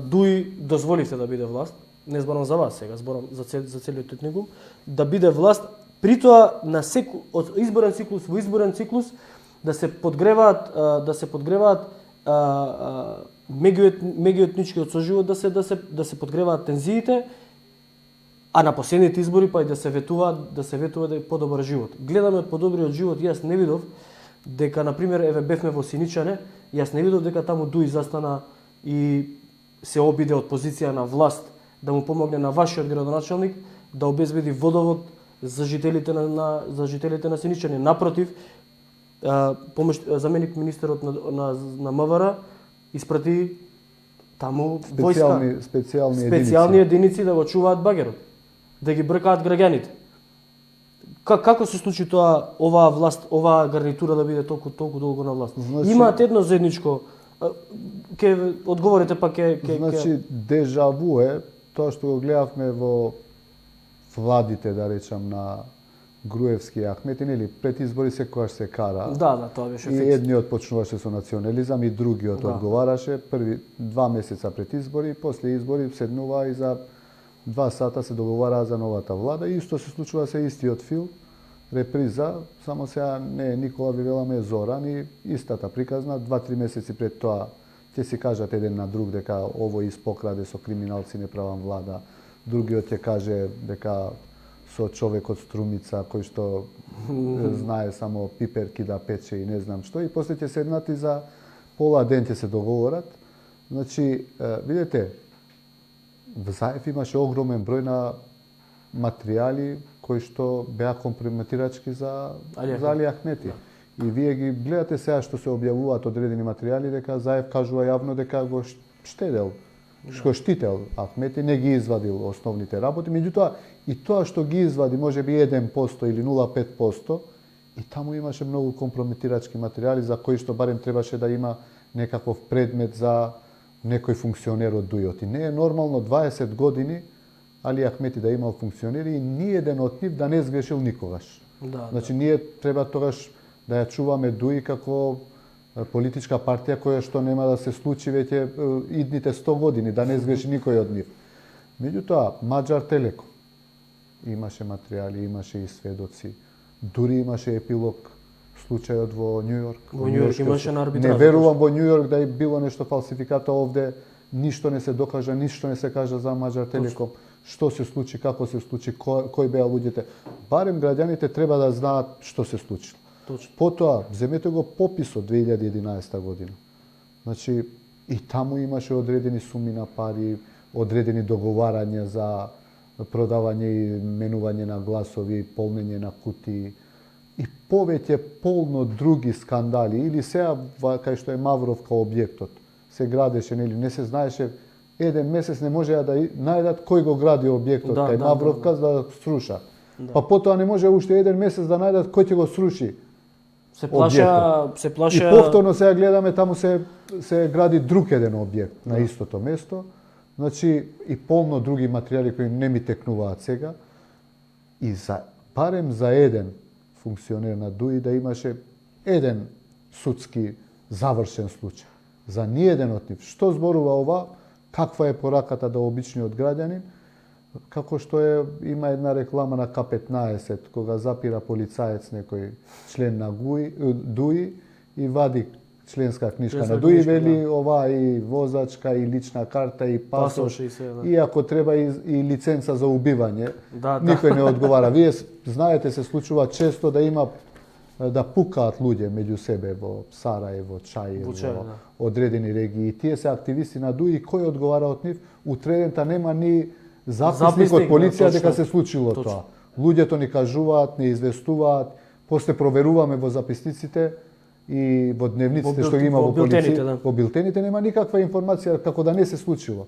A: Дуи дозволивте да биде власт, не зборам за вас сега, зборам за целиот етникум, да биде власт, при тоа од изборен циклус во изборен циклус да се подгреваат меѓуетничкиот соживот, да се подгреваат тензиите, а на последните избори па и да се ветува да е подобар живот. Гледаме од подобриот живот, јас не видов дека, например, бевме во Синичане, јас не видов дека таму Дуи застана и се обиде од позиција на власт да му помогне на вашиот градоначалник да обезбеди водовод за жителите на Синичани. Напротив, заменик министерот на МВР испрати таму специјални единици да го чуваат багерот, да ги бркаат граѓаните. Како се случи тоа, оваа власт, оваа гарнитура да биде толку долго на власт?
D: Значи,
A: имаат едно заедничко, ќе одговорите па ќе...
D: Значи, дежаву е тоа што го гледавме во владите, да речам, на Груевски и Ахмети, нели, пред избори секогаш се кара.
A: Да, тоа беше фикс.
D: И едниот почнуваше со национализам и другиот одговараше. Први 2 месеца пред избори, после избори седнува и за 2 сата се договараа за новата влада. И исто се случува се истиот филм, реприза, само сега не е Никола Вивеламе Зоран и истата приказна. 2-3 месеци пред тоа ќе си кажат еден на друг дека овој испокраде со криминалци не правам влада. Другиот ќе каже дека со човек од Струмица кој што знае само пиперки да пече и не знам што, и после ќе седнат и за пола ден ќе се договорат. Значи, видете, Заев имаше огромен број на материјали кои што беа компрометирачки за Али Ахмети. И вие ги гледате сега што се објавуваат одредени материјали дека Заев кажува јавно дека го штедел, што штител Ахмети, не ги извадил основните работи, меѓутоа и тоа што ги извади можеби 1% или 0,5%, и таму имаше многу компрометирачки материјали за кои што барем требаше да има некаков предмет за некој функционер од Дујот. И не е нормално 20 години Али Ахмети да имал функционери и ниеден од нив да не сгрешил никогаш. Значи ние треба тогаш да ја чуваме Дуи како политичка партија која што нема да се случи веќе идните 100 години, да не сгреши никој од нив. Меѓутоа, Маđар Телеком имаше материјали, имаше и сведоци. Дури имаше епилог случајот во Њујорк.
A: Во Њујорк имаше на арбитража.
D: Не верувам во Њујорк да е било нешто фалсификата овде. Ништо не се докажа, ништо не се кажа за Маđар Телеком. Што се случи, како се случи, кои беа луѓето. Барем граѓаните треба да знаат што се случило.
A: Точно.
D: Потоа, земете го пописот 2011 година. Значи, и таму имаше одредени суми на пари, одредени договарања за продавање и менување на гласови, полнење на кутии и повеќе полно други скандали. Или сега, кај што е Мавровка објектот, се градеше, нели, не се знаеше, еден месец не можеа да најдат кој го гради објектот кај Мавровка за да сруша. Па потоа не може уште еден месец да најдат кој ќе го сруши.
A: Се плаша.
D: И повторно сега гледаме, таму се гради друг еден објект на истото место. Значи, и полно други материјали кои не ми текнуваат сега. И барем за еден функционер на Дуи да имаше еден судски завршен случај. За ниеден од нив. Што зборува ова? Каква е пораката до обичниот граѓанин? Како што има една реклама на К15, кога запира полицаец некој член на Дуи и вади членска книжка
A: Членска
D: на ДУИ,
A: книжка,
D: вели
A: да.
D: ова и возачка, и лична карта, и пасош,
A: Пасош и се, да.
D: и ако треба и лиценца за убивање.
A: Да,
D: Никој не одговара. Вие знаете, се случува често да пукаат луѓе меѓу себе во Сараево, Чај,
A: Во Чај,
D: во
A: да.
D: одредени регии. Тие се активисти на ДУИ, кој одговара од нив? Утредента нема ни записник од
A: Записник,
D: полиција
A: да,
D: дека
A: точно.
D: се случило
A: Точно.
D: тоа. Луѓето ни кажуваат, ни известуваат, после проверуваме во записниците и во дневниците што ги има
A: во
D: во
A: билтените,
D: полиција.
A: да.
D: Во билтените нема никаква информација како да не се случило.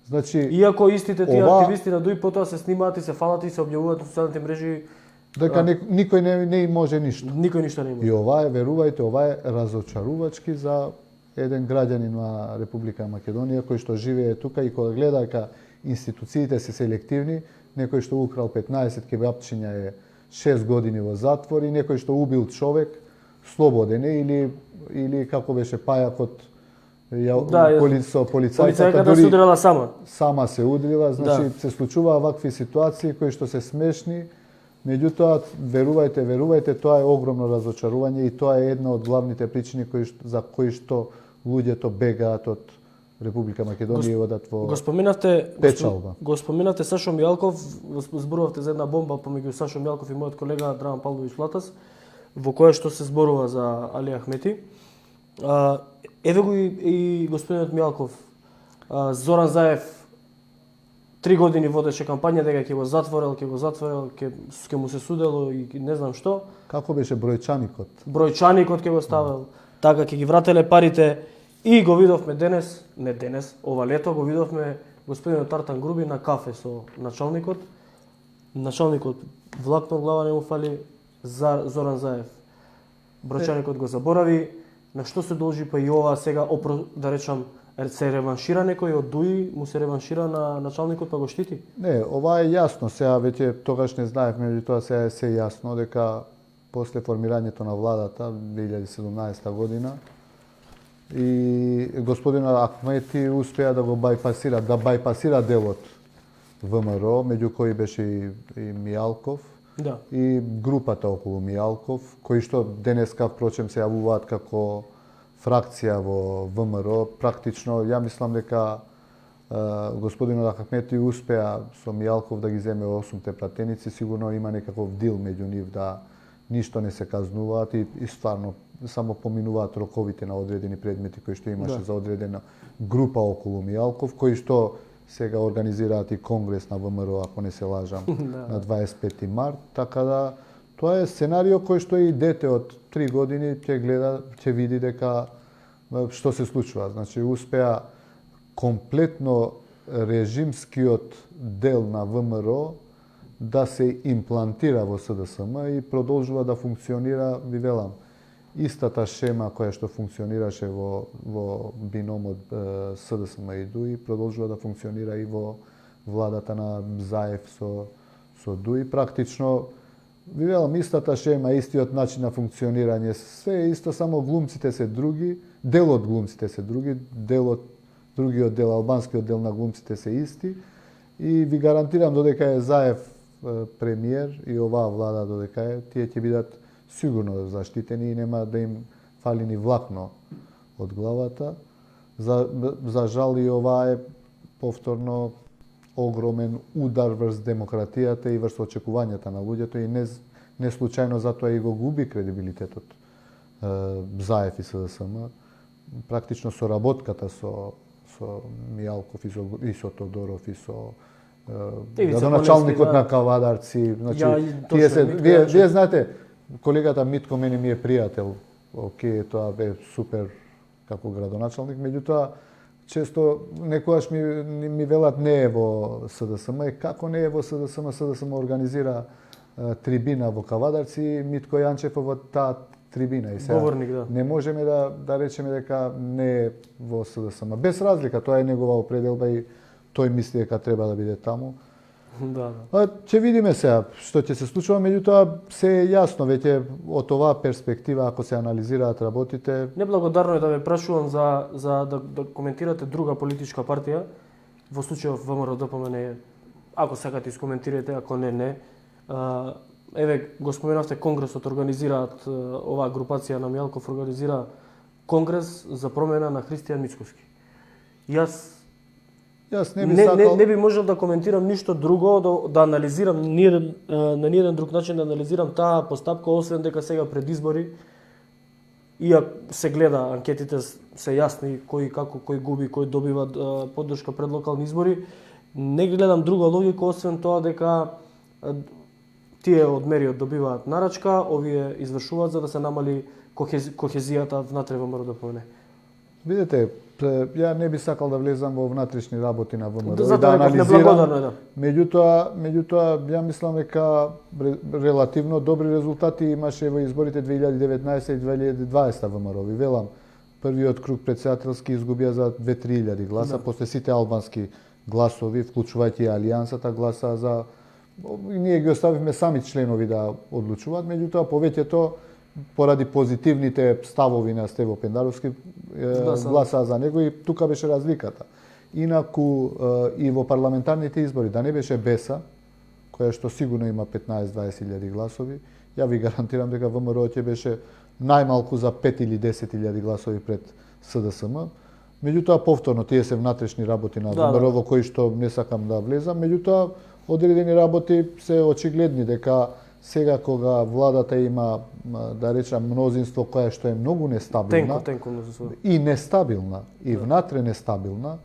D: Значи,
A: Иако истите тие
D: ова-
A: активисти на ДУИ потоа се снимаат и се фалат и се објавуваат на социјалните мрежи,
D: дека никој не им може ништо.
A: никој ништо не
D: И
A: има.
D: ова е, верувајте, ова е разочарувачки за еден граѓанин на Република Македонија кој што живее тука и кога гледа дека институциите се селективни, некој што украл 15 кебапчиња е 6 години во затвор и некој што убил човек слободен е или како беше пајакот
A: Да,
D: полицајката
A: Полицајката
D: дури
A: се удрила сама.
D: сама се удрила, значи
A: Да.
D: се случува вакви ситуации кои што се смешни, меѓутоа верувајте, тоа е огромно разочарување и тоа е една од главните причини за кои што луѓето бегаат од Република Македонија и одат во
A: Го споменавте,
D: печалба.
A: го споменавте Сашо Мијалков, зборувавте за една бомба помеѓу Сашо Мијалков и мојот колега Драган Павлович Латас, во која што се зборува за Али Ахмети. Еве го и господинот Мијалков. Зоран Заев 3 години водеше кампања дека ќе го затворел, ќе му се судело и не знам што.
D: Како беше бројчаникот?
A: Бројчаникот ќе го ставел, така ќе ги врателе парите и го видовме ова лето го видовме господинот Тартан Груби на кафе со началникот. Началникот влакно глава не му фали, Зоран Заев. Бројчаникот го заборави, на што се должи па и ова сега да речам се реваншира некој од ДУИ, му се реваншира на началникот па го штити.
D: Не, ова е јасно, сега веќе тогаш не знаевме, меѓутоа сега е се јасно дека после формирањето на владата 2017 година и господинот Ахмети успеа да го бајпасира делот ВМРО, меѓу кои беше и Мијалков,
A: Да.
D: и групата околу Мијалков, кои што денеска впрочем се јавуваат како фракција во ВМРО. Практично, ја мислам дека господинот Ахмети успеа со Мијалков да ги земе 8 пратеници, сигурно има некаков дил меѓу нив да ништо не се казнуваат и стварно само поминуваат роковите на одредени предмети кои што имаше за одредена група околу Мијалков, кои што сега организираат и конгрес на ВМРО, ако не се лажам, на 25 март, така да тоа е сценарио кој што и дете од 3 години ќе гледа, ќе види дека што се случува. Значи успеа комплетно режимскиот дел на ВМРО да се имплантира во СДСМ и продолжува да функционира, ви велам, истата шема која што функционираше во биномот СДСМ и ДУИ, продолжува да функционира и во владата на Заев со ДУИ. Практично, ви велам, истата шема, истиот начин на функционирање, се е исто, само глумците се други, делот глумците се други, другиот дел, албанскиот дел на глумците се исти и ви гарантирам додека е Заев премиер и оваа влада додека е, тие ќе бидат сигурно заштитени и нема да им фали ни влакно од главата. За жал и ова е повторно огромен удар врз демократијата и врз очекувањата на луѓето и не случајно затоа и го губи кредибилитетот Заев и СДСМ. Практично соработката со Мијалков и со Тодоров и со градоначалникот на Кавадарци, значи тие се вие знаете, колегата Митко мене ми е пријател. Океј, тоа бе супер како градоначалник, меѓутоа често некогаш ми велат не е во СДСМ, како не е во СДСМ, СДСМ организира трибина во Кавадарци, Митко Јанчев во таа трибина и сега
A: Говорник, да.
D: не можеме да речеме дека не е во СДСМ. Без разлика, тоа е негова определба и тој мисли дека треба да биде таму.
A: Да.
D: Ќе видиме сега што ќе се случува, меѓутоа се е јасно веќе од оваа перспектива ако се анализираат работите.
A: Неблагодарно е да ве прашувам за да коментирате друга политичка партија, во случајов ВМРО ДПМН, ако сакате искоментирате, ако не. Еве, го споменавте Конгресот организираат, оваа групација на Мијалков организира Конгрес за промена на Христијан Мицковски. Јас
D: Јас не би
A: не
D: сакал...
A: би можел да коментирам ништо друго, да анализирам на ниеден друг начин да анализирам таа постапка, освен дека сега пред избори, се гледа, анкетите се јасни кој како, кој губи, кој добива поддршка пред локални избори. Не гледам друга логика, освен тоа дека тие од мериот добиваат нарачка, овие извршуваат за да се намали кохезијата внатре во МРДПМН.
D: Видете, ја не би сакал да влезам во внатрешни работи на ВМРО и
A: Затоа
D: да
A: реков
D: анализирам.
A: неблагодарно е, да.
D: Меѓутоа, ја мислам дека релативно добри резултати имаше во изборите 2019 и 2020 ВМРО. Ви велам, првиот круг председателски изгубија за 2-3 гласа, после сите албански гласови, вклучувајќи и Алијансата, гласа за... И ние ги оставивме сами членови да одлучуваат, меѓутоа повеќето поради позитивните ставови на Стево Пендаровски гласа за него и тука беше разликата. Инаку и во парламентарните избори, да не беше Беса, која што сигурно има 15-20 гласови, ја ви гарантирам дека ВМРО ќе беше најмалку за 5 или 10 гласови пред СДСМ. Меѓутоа, повторно, тие се внатрешни работи на ВМРО, во кои што не сакам да влезам. Меѓутоа, одредени работи се очигледни дека сега кога владата има, да речам, мнозинство која што е многу нестабилна, и нестабилна, и внатре нестабилна,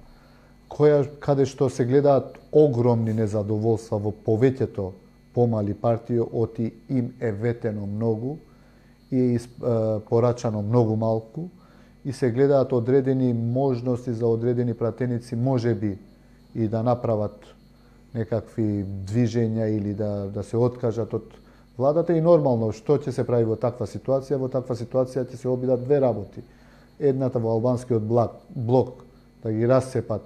D: каде што се гледаат огромни незадоволства во повеќето помали партии, оти им е ветено многу и е порачано многу малку, и се гледаат одредени можности за одредени пратеници, можеби и да направат некакви движења или да се откажат од владата, и нормално што ќе се прави во таква ситуација? Во таква ситуација ќе се обидат две работи. Едната во албанскиот блок да ги расцепат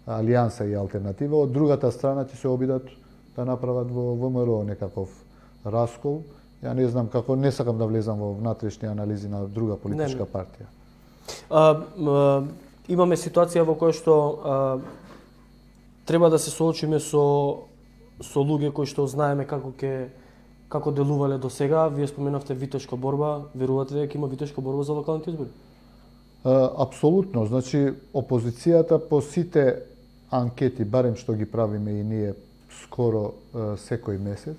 D: Алијанса и Алтернатива, од другата страна ќе се обидат да направат во ВМРО некаков раскол. Ја не знам како, не сакам да влезам во внатрешни анализи на друга политичка партија.
A: Имаме ситуација во која што треба да се соочиме со луѓе кои што знаеме како делувале до сега. Вие споменавте витешка борба. Верувате дека има витешка борба за локалните избори?
D: Апсолутно. Значи, опозицијата по сите анкети, барем што ги правиме и ние скоро секој месец,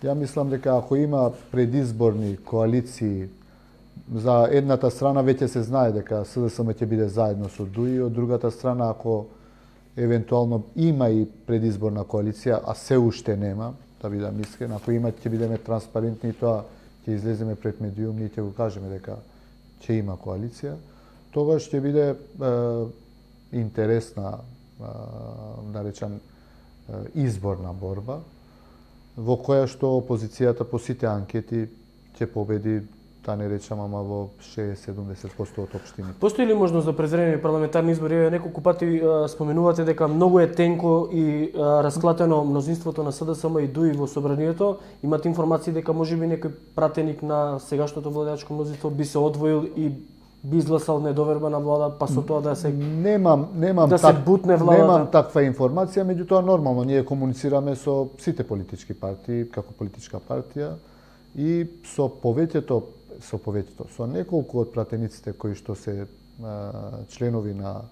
D: ја мислам дека ако има предизборни коалиции, за едната страна веќе се знае дека СДСМ ќе биде заедно со ДУИ, од другата страна ако евентуално има и предизборна коалиција, а се уште нема, да бидам искрен, ако има ќе бидеме транспарентни и тоа ќе излеземе пред медиуми и ќе го кажеме дека ќе има коалиција, тогаш ќе биде интересна, да речам, изборна борба, во која што опозицијата по сите анкети ќе победи, да не речам, ама во 60-70% од општините.
A: Постои ли можност за презрени парламентарни избори? Неколку пати споменувате дека многу е тенко и расклатено мнозинството на СДСМ и ДУИ во собранието. Имате информации дека можеби некој пратеник на сегашното владеачко мнозинство би се одвоил и би изгласал недоверба на влада, па со тоа да се бутне владата?
D: Немам таква информација, меѓутоа нормално ние комуницираме со сите политички партии како политичка партија и со неколку од пратениците кои што се членови на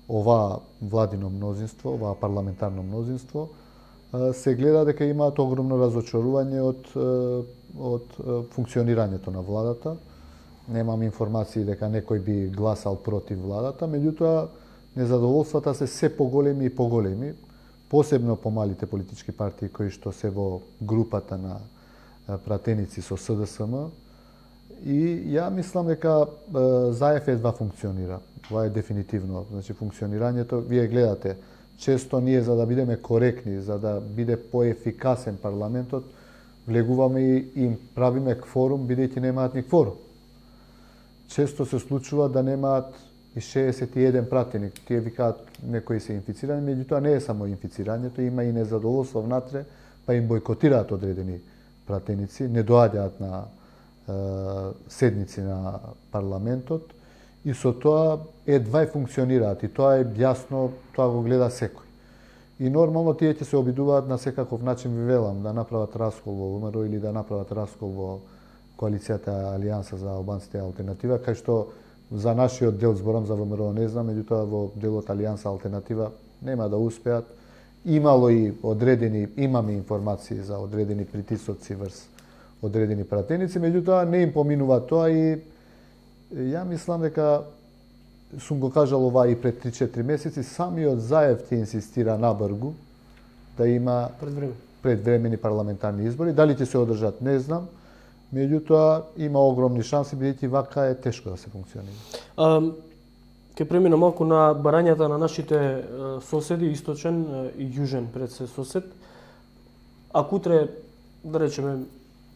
D: оваа владино мнозинство, оваа парламентарно мнозинство, се гледа дека имаат огромно разочарување од функционирањето на владата. Немам информации дека некој би гласал против владата, меѓутоа незадоволствата се се поголеми и поголеми, посебно по малите политички партии кои што се во групата на пратеници со СДСМ. И ја мислам дека ЗАЕФ едва функционира. Това е дефинитивно. Значи, функционирањето, вие гледате, често ние за да бидеме коректни, за да биде поефикасен парламентот, влегуваме и им правиме кворум, бидејќи немаат ни кворум. Често се случува да немаат и 61 пратеник. Тие викаат некои се инфицирани, меѓутоа не е само инфицирањето, има и незадоволство внатре, па им бойкотираат одредени пратеници, не доаѓаат на седници на парламентот и со тоа едва функционираат и тоа е јасно, тоа го гледа секој. И нормално тие ќе се обидуваат на секаков начин, ви велам, да направат раскол во ВМРО или да направат раскол во коалицијата Алијанса за албанците алтернатива, кај што за нашиот дел, зборам за ВМРО, не знам, меѓутоа во делот Алијанса алтернатива нема да успеат. Имало и имаме информации за одредени притисоци врз одредени пратеници, меѓутоа не им поминува тоа и ја мислам дека сум го кажал ова и пред 3-4 месеци, самиот Заев ќе инсистира набргу да има предвремени парламентарни избори. Дали ќе се одржат, не знам, меѓутоа има огромни шанси, бидејќи вака е тешко да се функционира.
A: Ке премина малку на барањата на нашите соседи, источен и јужен пред се сосед. Ако утре, да речеме,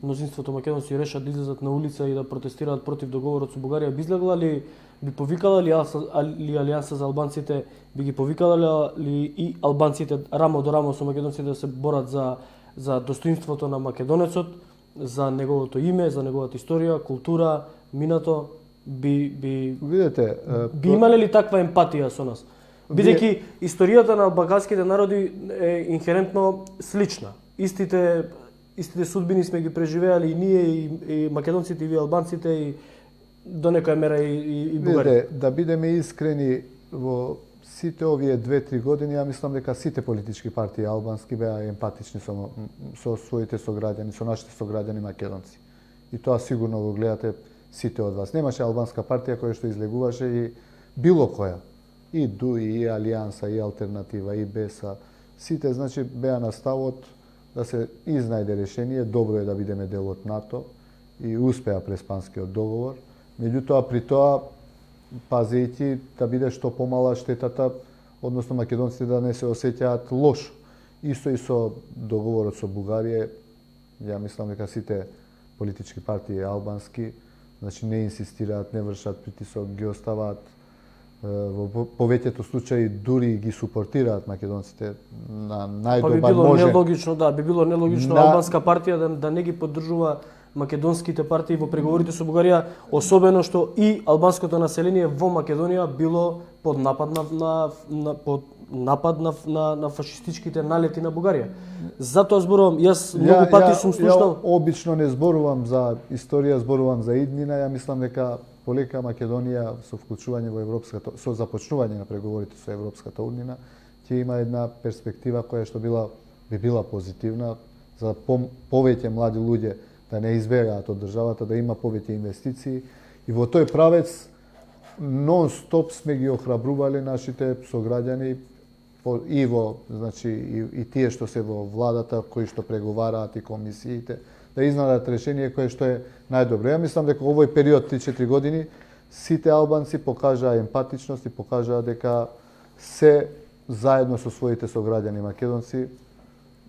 A: мнозинството македонци решат да излезат на улица и да протестираат против договорот со Бугарија, би излегла ли, би повикала ли Алијанса за албанците, би ги повикала ли и албанците рамо до рамо со македонците да се борат за достоинството на македонецот, за неговото име, за неговата историја, култура, минато?
D: Видете,
A: би имале ли таква емпатија со нас? Бидејќи историјата на балканските народи е инхерентно слична. Истите судбини сме ги преживеали и ние, и македонците, и албанците, и до некоја мера и Бугарија.
D: Видете, да бидеме искрени, во сите овие 2-3 години, ја мислам дека сите политички партии албански беа емпатични со своите сограѓани, со нашите сограѓани македонци. И тоа сигурно го гледате сите од вас. Немаше албанска партија која што излегуваше и било која. И ДУИ, и Алијанса, и Алтернатива, и БЕСА. Сите, значи, беа на ставот да се изнајде решение, добро е да бидеме дел од НАТО и успеа Преспанскиот договор. Меѓутоа, при тоа, пазејќи да биде што помала штетата, односно македонците да не се осеќаат лошо. Исто и со договорот со Бугарија, ја мислам дека сите политички партии албански, значи не инсистираат, не вршат притисок, ги оставаат во повеќето случаи дури ги супортираат македонците на најдобар можен.
A: Би било нелогично албанска партија да не ги поддржува македонските партии во преговорите со Бугарија, особено што и албанското население во Македонија било под напад на фашистичките налети на Бугарија. Затоа зборувам, јас многу пати сум слушнал.
D: Ја обично не зборувам за историја, зборувам за иднина. Ја мислам дека полека Македонија со вклучување во европската, со започнување на преговорите со Европската унија, ќе има една перспектива која што би била позитивна за повеќе млади луѓе да не избегаат од државата, да има повеќе инвестиции. И во тој правец нон-стоп сме ги охрабрувале нашите сограѓани и тие што се во владата, кои што преговараат и комисиите, да изнадат решение кое што е најдобро. Ја мислам дека овој период 3-4 години сите албанци покажаа емпатичност и покажаа дека се заедно со своите сограѓани македонци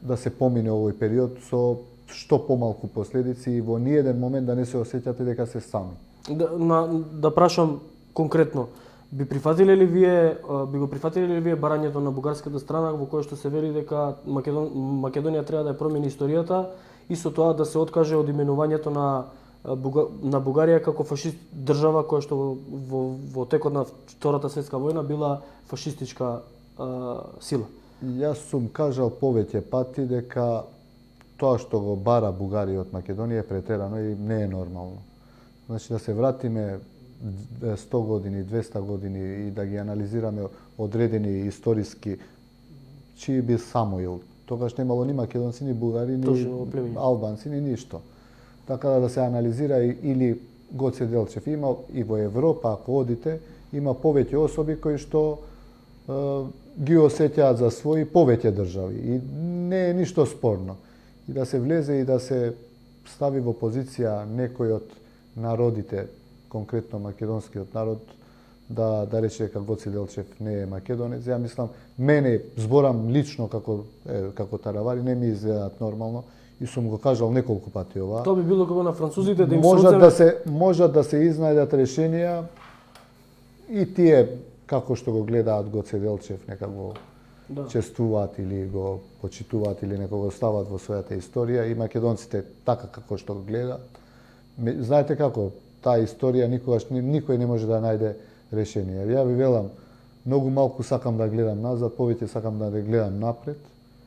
D: да се помине овој период со што помалку последици и во ниеден момент да не се осеќате дека се сами.
A: Да прашам конкретно, би го прифатиле ли вие барањето на бугарската страна во кое што се вели дека Македонија треба да ја промени историјата и со тоа да се откаже од именувањето на Бугарија како фашист држава која што во текот на Втората светска војна била фашистичка сила?
D: Јас сум кажал повеќе пати дека тоа што го бара Бугарија од Македонија е претерано и не е нормално. Значи да се вратиме 100 години, 200 години и да ги анализираме одредени историски чии би Самуил. Тогаш немало ни македонци, ни бугари, ни албанци, ни ништо. Така да се анализира или Гоце Делчев има и во Европа, ако одите, има повеќе особи кои што ги осеќаат за своји повеќе држави и не е ништо спорно. И да се влезе и да се стави во позиција некој од народите, конкретно македонскиот народ, да рече дека Гоце Делчев не е македонец. Ја мислам, мене зборам лично како таравари, не ми изгледаат нормално и сум го кажал неколку пати ова.
A: Тоа би било како на французите да им
D: можат да се изнајдат решенија и тие како што го гледаат Гоце Делчев, нека го честуваат или го почитуваат или нека го стават во својата историја и македонците така како што го гледаат. Знаете како, таа историја никогаш никој не може да најде решение. Ја ви велам, многу малку сакам да гледам назад, повеќе сакам да гледам напред.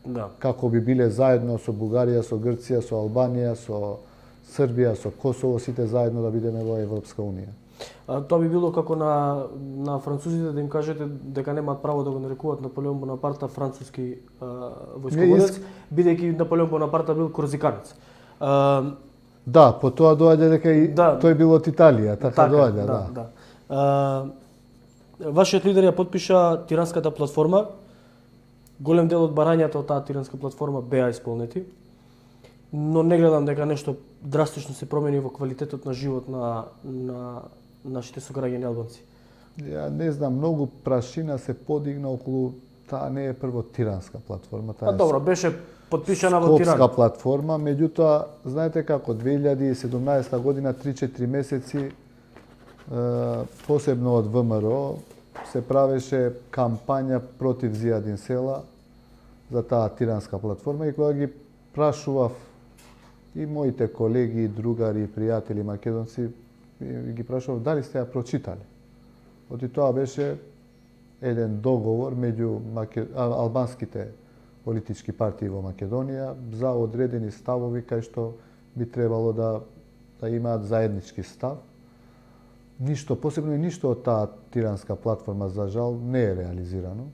A: Да.
D: Како би биле заедно со Бугарија, со Грција, со Албанија, со Србија, со Косово, сите заедно да бидеме во Европска унија.
A: Тоа би било како на французите да им кажете дека немаат право да го нарекуваат Наполеон Бонапарта француски војсководец, бидејќи Наполеон Бонапарта бил корзиканец.
D: Да, по тоа доаѓа дека и тој бил од Италија, така доаѓа,
A: да. Вашиот лидер ја потпиша Тиранската платформа. Голем дел од барањата од таа Тиранска платформа беа исполнети, но не гледам дека нешто драстично се промени во квалитетот на живот на нашите сограѓани албанци.
D: Ја не знам, многу прашина се подигна околу таа не е прво Тиранска платформа, таа
A: добро, беше потпишана во Тиран.
D: Скопска платформа, меѓутоа, знаете како, 2017 година, 3-4 месеци, посебно од ВМРО, се правеше кампања против Зијадин Села за таа Тиранска платформа и кога ги прашував и моите колеги, другари, пријатели македонци, ги прашував дали сте ја прочитале. Оти тоа беше еден договор меѓу албанските политички партии во Македонија за одредени ставови кај што би требало да имаат заеднички став. Ништо посебно и ништо од таа Тиранска платформа за жал не е реализирано.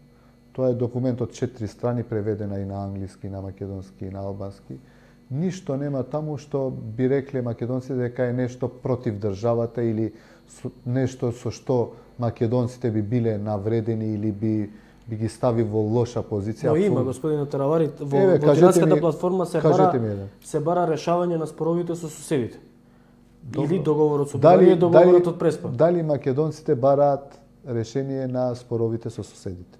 D: Тоа е документ од 4 страни преведена и на англиски, и на македонски, и на албански. Ништо нема таму што би рекле македонците дека е нешто против државата или нешто со што македонците би биле навредени или би ги стави во лоша позиција.
A: Но има, господине Таравари, во Тиранската платформа се бара решавање на споровите со соседите. Или договорот со Бугарија и договорот од Преспа.
D: Дали македонците бараат решение на споровите со соседите?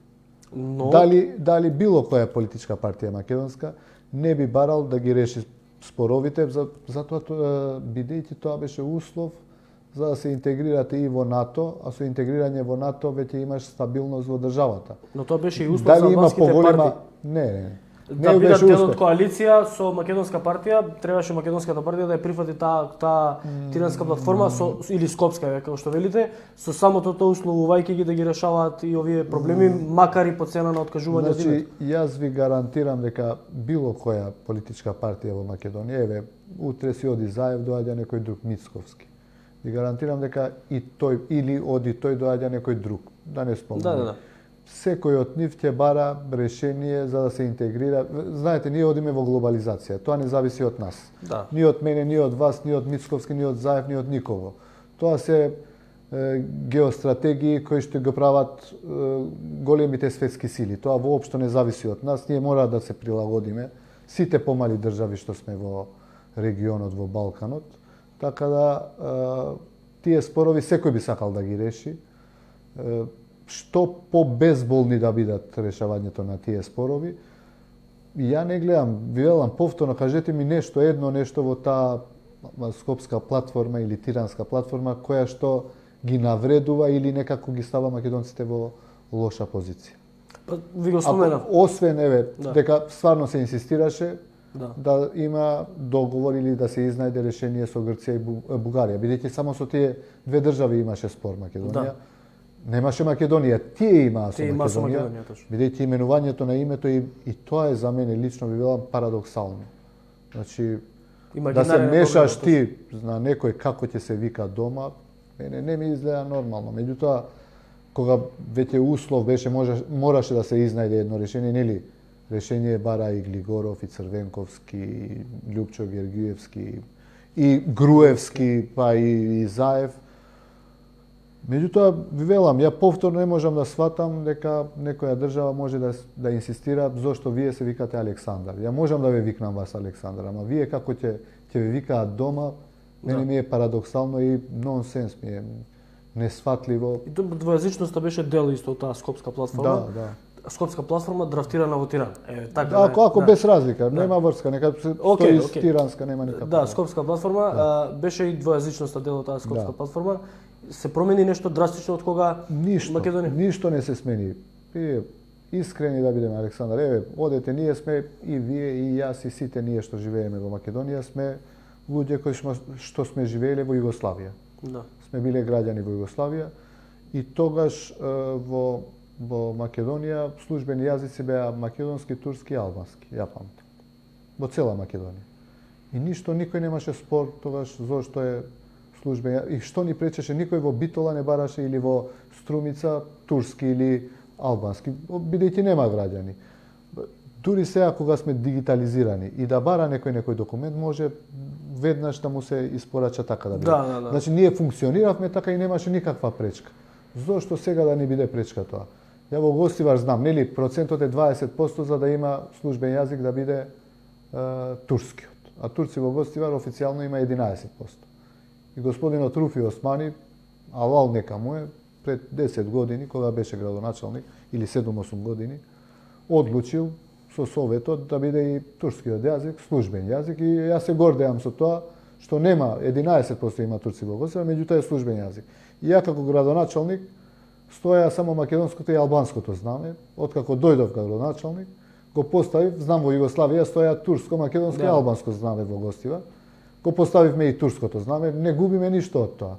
A: Но...
D: Дали било која политичка партија македонска не би барал да ги реши споровите, затоа бидејќи тоа беше услов за да се интегрирате и во НАТО, а со интегрирање во НАТО веќе имаш стабилност во државата.
A: Но тоа беше и услов за албанските партии.
D: Не.
A: Да бидат дел од коалиција со македонска партија, требаше македонската партија да ја прифати таа Тиранска платформа или Скопска, како што велите, со самото тоа условувајќи ги да ги решаваат и овие проблеми, макар и по цена на откажување од името.
D: Јас ви гарантирам дека било која политичка партија во Македонија, еве, утре си оди Заев, доаѓа некој друг Мицковски. Ви гарантирам дека и тој или оди тој доаѓа некој друг, да не спомнам.
A: Да.
D: Секој од нив ќе бара решение за да се интегрира. Знаете, ние одиме во глобализација. Тоа не зависи од нас.
A: Да.
D: Ни од мене, ни од вас, ни од Мицковски, ни од Заев, ни од никого. Тоа се геостратегии кои што го прават големите светски сили. Тоа воопшто не зависи од нас. Ние мора да се прилагодиме. Сите помали држави што сме во регионот, во Балканот. Така да тие спорови секој би сакал да ги реши. Што по-безболни да бидат решавањето на тие спорови. Ја не гледам, ви велам повторно, кажете ми нешто во таа Скопска платформа или Тиранска платформа која што ги навредува или некако ги става македонците во лоша позиција.
A: Ви го споменав.
D: Освен дека стварно се инсистираше да има договор или да се изнајде решение со Грција и Бугарија, бидејќи само со тие две држави имаше спор Македонија. Немаше Македонија, тие имаа со Македонија, бидејќи именувањето на името и тоа е за мене лично би велам парадоксално. Значи, да се мешаш ти на некој како ќе се вика дома, мене не ми изгледа нормално. Меѓутоа, кога веќе услов беше, мораше да се изнајде едно решение, нели? Решение бара и Глигоров, и Црвенковски, и Љупчо Гергиевски, и Груевски, па и Заев. Меѓутоа, ви велам, ја повторно не можам да сватам дека некоја држава може да инсистира зошто вие се викате Александар. Ја можам да ве викнам вас Александар, ама вие како ќе ве викаат дома, мене ми е парадоксално и нонсенс ми е несфатливо.
A: И двојазичноста беше дел исто од таа Скопска платформа.
D: Да.
A: Скопска платформа драфтирана во Тиран.
D: Така. Ако без разлика, нема врска, нека стои Тиранска, нема никаква.
A: Да, Скопска платформа беше и двојазичноста дел од таа Скопска платформа. Се промени нешто драстично од кога Македонија?
D: Ништо не се смени. Искрени да бидеме, Александар. Еве, одете, ние сме и вие и јас и сите ние што живееме во Македонија сме луѓе кои што сме живееле во Југославија.
A: Да.
D: Сме биле граѓани во Југославија и тогаш во Македонија службени јазици беа македонски, турски и албански, ја памтам. Во цела Македонија. И ништо, никој немаше спор тогаш зошто е службен. И што ни пречеше, никој во Битола не бараше или во Струмица турски или албански, бидејќи нема граѓани. Дури сега кога сме дигитализирани и да бара некој документ, може веднаш да му се испорача така да биде.
A: Да.
D: Значи ние функциониравме така и немаше никаква пречка. Зошто сега да не биде пречка тоа? Ја во Гостивар знам, нели, процентот е 20% за да има службен јазик да биде турскиот. А турци во Гостивар официјално има 11%. И господинот Руфи Османи, алал нека му е, пред 10 години, кога беше градоначалник, или 7-8 години, одлучил со советот да биде и турскиот јазик службен јазик, и јас се гордеам со тоа што нема 11% има турци во Гостивар, меѓутоа е службен јазик. И ја како градоначалник стоја само македонското и албанското знаме, откако дојдов градоначалник, го поставив, знам во Југославија стоја турско, македонско и албанско знаме во Гостивар, го поставивме и турското знаме, не губиме ништо од тоа.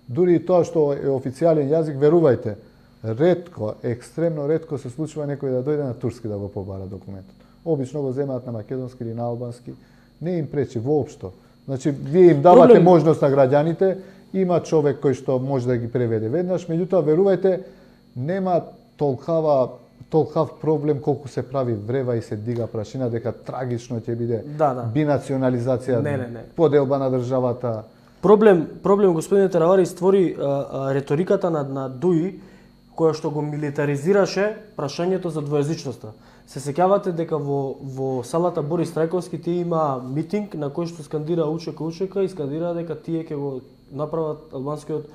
D: Дури и тоа што е официјален јазик, верувајте, ретко, екстремно ретко се случува некој да дојде на турски да го побара документот. Обично го земаат на македонски или на албански, не им пречи воопшто. Значи, вие им давате можност на граѓаните, има човек кој што може да ги преведе веднаш, меѓутоа верувајте, нема толкав проблем колку се прави врева и се дига прашина дека трагично ќе биде бинационализација, поделба на државата.
A: Проблем господине Теравари створи реториката на Дуи, која што го милитаризираше прашањето за двојазичноста. Се сеќавате дека во салата Борис Трајковски тие има митинг на кој што скандира учека и скандира дека тие ќе го направат албанскиот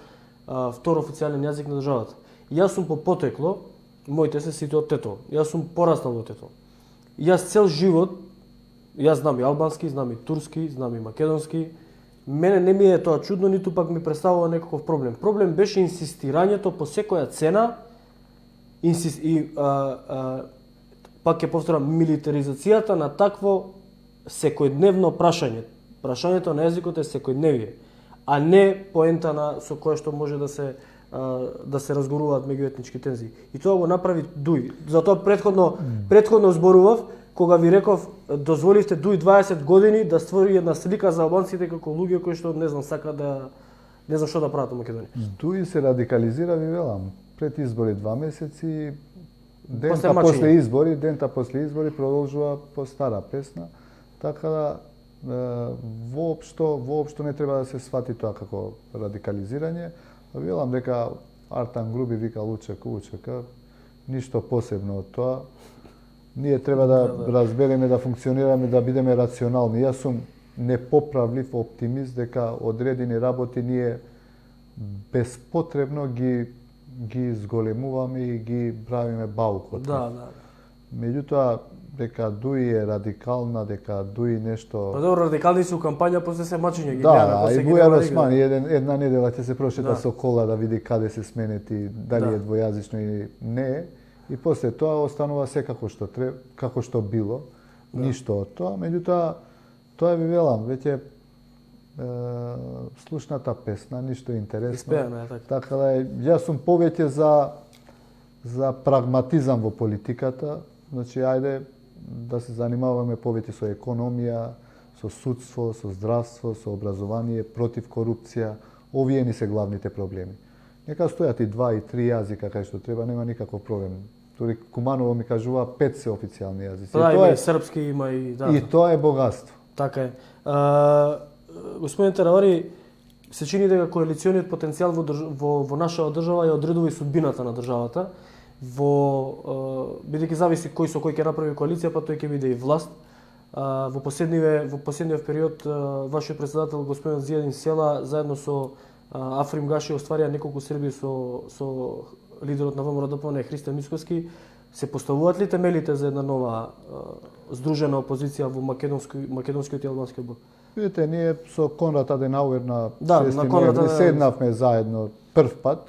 A: втор официјален јазик на државата. Јас сум по потекло, моите се сите од Тетово. Јас сум пораснал во Тетово. Јас цел живот, јас знам и албански, знам и турски, знам и македонски. Мене не ми е тоа чудно, ниту пак ми представува некаков проблем. Проблем беше инсистирањето по секоја цена пак ќе повторам, милитаризацијата на такво секојдневно прашање. Прашањето на јазикот е секојдневие, а не поента со која што може да се разгоруваат меѓуетнички тензии. И тоа го направи Дуи. Затоа претходно зборував кога ви реков дозволивте Дуи 20 години да створи една слика за албанците како луѓе кои што не знам сака да не знам што да прават во Македонија.
D: Дуи се радикализира, ви велам, пред избори 2 месеци, дента после избори продолжува по стара песна, така да воопшто не треба да се свати тоа како радикализирање. Велам дека Артан Груби вика Лучека, ништо посебно од тоа. Ние треба да разбереме, да функционираме, да бидеме рационални. Јас сум непоправлив оптимист дека одредени работи ние безпотребно ги зголемуваме и ги правиме баукот. Меѓутоа, дека Дуи е радикална, дека Дуи нешто...
A: Па добро, радикални се у кампања, после се мачење.
D: И Бујар Османи една недела ќе се прошета со кола да види каде се сменети, дали е двојазично или не е. И после тоа останува се како што било, ништо од тоа. Меѓутоа, тоа ви велам, веќе слушната песна, ништо интересно. Така да јас сум повеќе за прагматизам во политиката. Значи, ајде да се занимаваме повеќе со економија, со судство, со здравство, со образование, против корупција. Овие ни се главните проблеми. Нека стојат и 2 и 3 јазика кај што треба, нема никаков проблем. Тури Куманово ми кажува 5 се официјални јазици.
A: Да, има и српски, има и...
D: И тоа е богатство.
A: Така е. Господин Теравари, се чини дека коалициониот потенцијал во нашава држава ја одредува и судбината на државата. Бидејќи зависи кој со кој ќе направи коалиција, па тој ќе биде и власт. Во последниот период, вашиот председател господин Зијадин Села заедно со Африм Гаши остварија неколку средби со лидерот на ВМРО-ДПМНЕ Христијан Мицкоски. Се поставуваат ли темелите за една нова здружена опозиција во македонскиот и албанскиот блок?
D: Видите, ние со Конрад Аденауер на 6 ноември седнавме заедно прв пат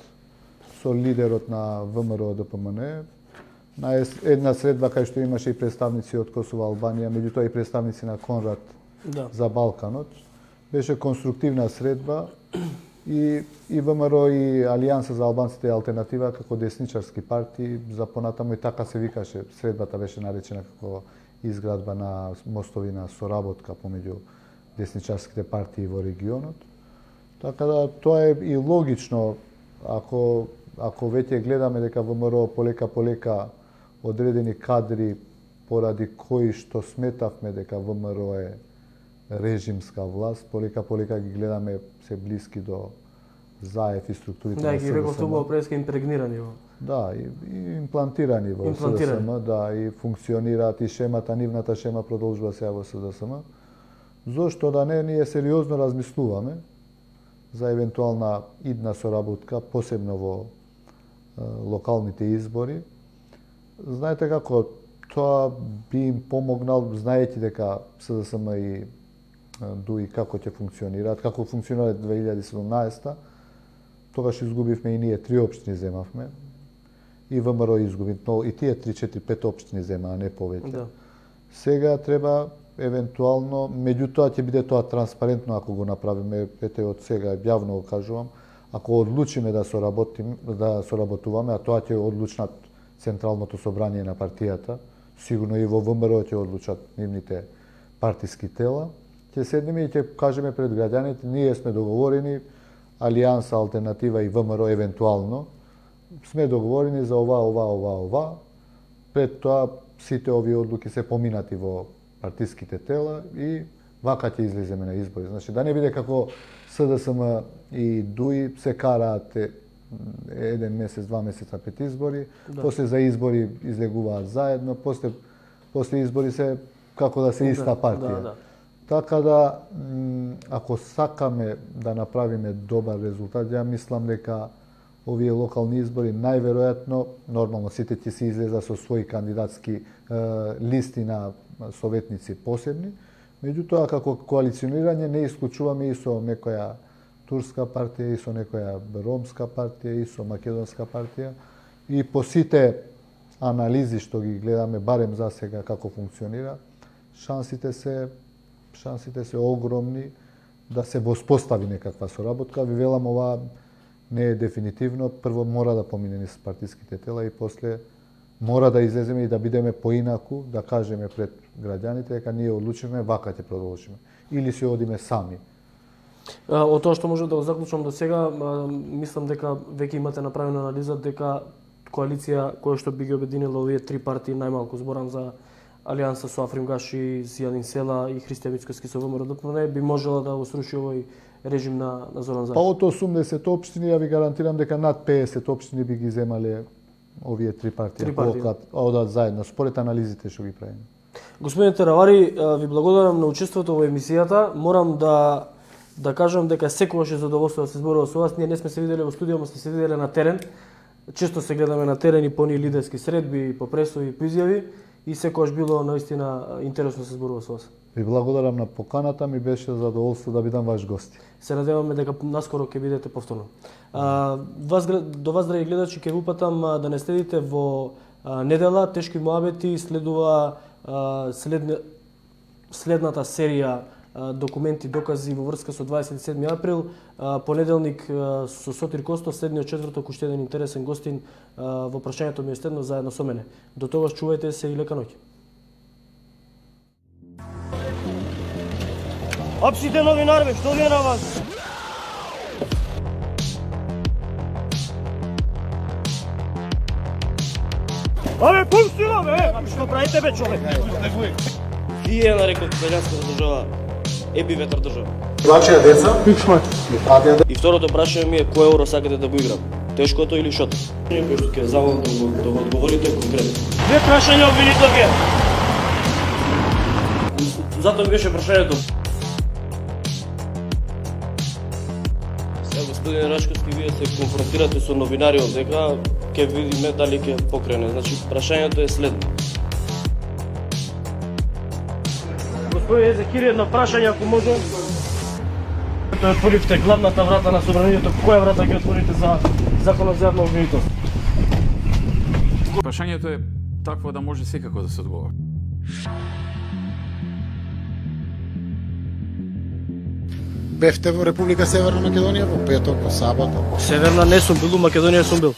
D: со лидерот на ВМРО-ДПМНЕ на една средба кај што имаше и представници од Косово, Албанија, меѓутоа и представници на Конрад за Балканот. Беше конструктивна средба и ВМРО и Алијанса за албанците и Алтернатива како десничарски партии за понатаму и така се викаше. Средбата беше наречена како изградба на мостови на соработка помеѓу десничарските партии во регионот. Така да тоа е и логично ако веќе гледаме дека ВМРО полека одредени кадри поради кои што сметавме дека ВМРО е режимска власт, полека ги гледаме се блиски до Заев и структурите
A: Да,
D: на
A: ги реков
D: СДСМ.
A: тоа преска импрегнирани во.
D: Да, и имплантирани во СДСМ, да, и функционираат и шемата, нивната шема продолжува сега во СДСМ. Зошто да не, ние сериозно размислуваме за евентуална идна соработка, посебно во локалните избори. Знаете како, тоа би им помогнал, знаејќи дека СДСМ и ДУИ како ќе функционираат, како функционираат 2017-та, тогаш изгубивме и ние 3 општини земавме, и ВМРО изгуби, но и тие 3-4-5 општини зема, а не повеќе.
A: Да.
D: Сега треба евентуално, меѓутоа ќе биде тоа транспарентно ако го направиме, ете од сега јавно го кажувам, ако одлучиме да соработуваме, а тоа ќе одлучнат Централното собрание на партијата, сигурно и во ВМРО ќе одлучат нивните партиски тела, ќе седнеме и ќе кажеме пред граѓаните, ние сме договорени, Алијанса, Алтернатива и ВМРО евентуално, сме договорени за ова. Пред тоа сите овие одлуки се поминати во партиските тела и вака ќе излеземе на избори. Значи, да не биде како СДСМ и ДУИ се караат 1 месец, 2 месеца пред избори,
A: Да.
D: после за избори излегуваат заедно, после избори се како да се иста партија.
A: Да.
D: Така да, ако сакаме да направиме добар резултат, ја мислам дека овие локални избори најверојатно, нормално сите ќе се излеза со своји кандидатски листи на советници посебни, меѓутоа како коалиционирање не исклучуваме и со некоја турска партија, и со некоја ромска партија, и со македонска партија, и по сите анализи што ги гледаме, барем за сега како функционира, шансите се огромни да се воспостави некаква соработка. Ви велам, ова не е дефинитивно. Прво мора да помине низ партиските тела и после мора да излеземе и да бидеме поинаку, да кажеме пред граѓаните дека ние одлучиме, вака ќе продолжиме. Или се одиме сами.
A: Од тоа што можам да го заклучам до сега, мислам дека веќе имате направена анализа дека коалиција која што би ги обединила овие 3 партии, најмалку зборам за Алијанса со Афримгаши, Зијадин Села и Христијан Мицкоски со ВМРО-ДПМН, би можела да го сруши овој режим на Зоран Заев.
D: Па од 80 општини, ја ви гарантирам дека над 50 општини би ги земале овие 3 партии. Ако одат заедно, според анализите што ги правиме.
A: Господин Теравари, ви благодарам на учеството во емисијата. Морам да кажам дека секогаш е задоволство да се зборува со вас. Ние не сме се виделе во студио, но сме се виделе на терен. Често се гледаме на терен и по оние лидерски средби, по пресови, по изјави и секогаш било наистина интересно да се зборува со вас.
D: Ви благодарам на поканата, ми беше задоволство да бидам ваш гост.
A: Се надеваме дека наскоро ќе бидете повторно. До вас, драги гледачи, ќе ви упатам да не следите во недела. Тешки муабети следува следната серија документи, докази во врска со 27 април, понеделник со Сотир Костов, следниот четврток уште еден интересен гостин во прашањето ми е следно заедно со мене. До тогаш чувајте се и лека ноќ.
E: Апсите новинар, бе, што ви е на вас? Абе, пусти го, бе! Што правите, бе, човек?
A: Вие нарекот италијанската држава еби ветар држава.
B: Вашија деца?
A: И второто прашање ми е кој евро сакате да го играм? Тешкото или шото? Кој што ќе замолам да го одговорите конкретно.
E: Две прашања обвинител ге.
A: Затоа ми беше прашањето. Сега, господин Рашковски, вие се конфронтирате со новинари од дека ќе видиме дали ќе покрене. Значи, прашањето е следно.
E: Господин Езекири, едно прашање ако може. Тоа отворивте главната врата на собранието, која врата ги отворите за законот за јавно обвинителство?
C: Прашањето е такво да може секако да се одговори.
B: Бевте во Република Северна Македонија во петок, во сабота.
A: Северна не сум бил, Македонија сум бил.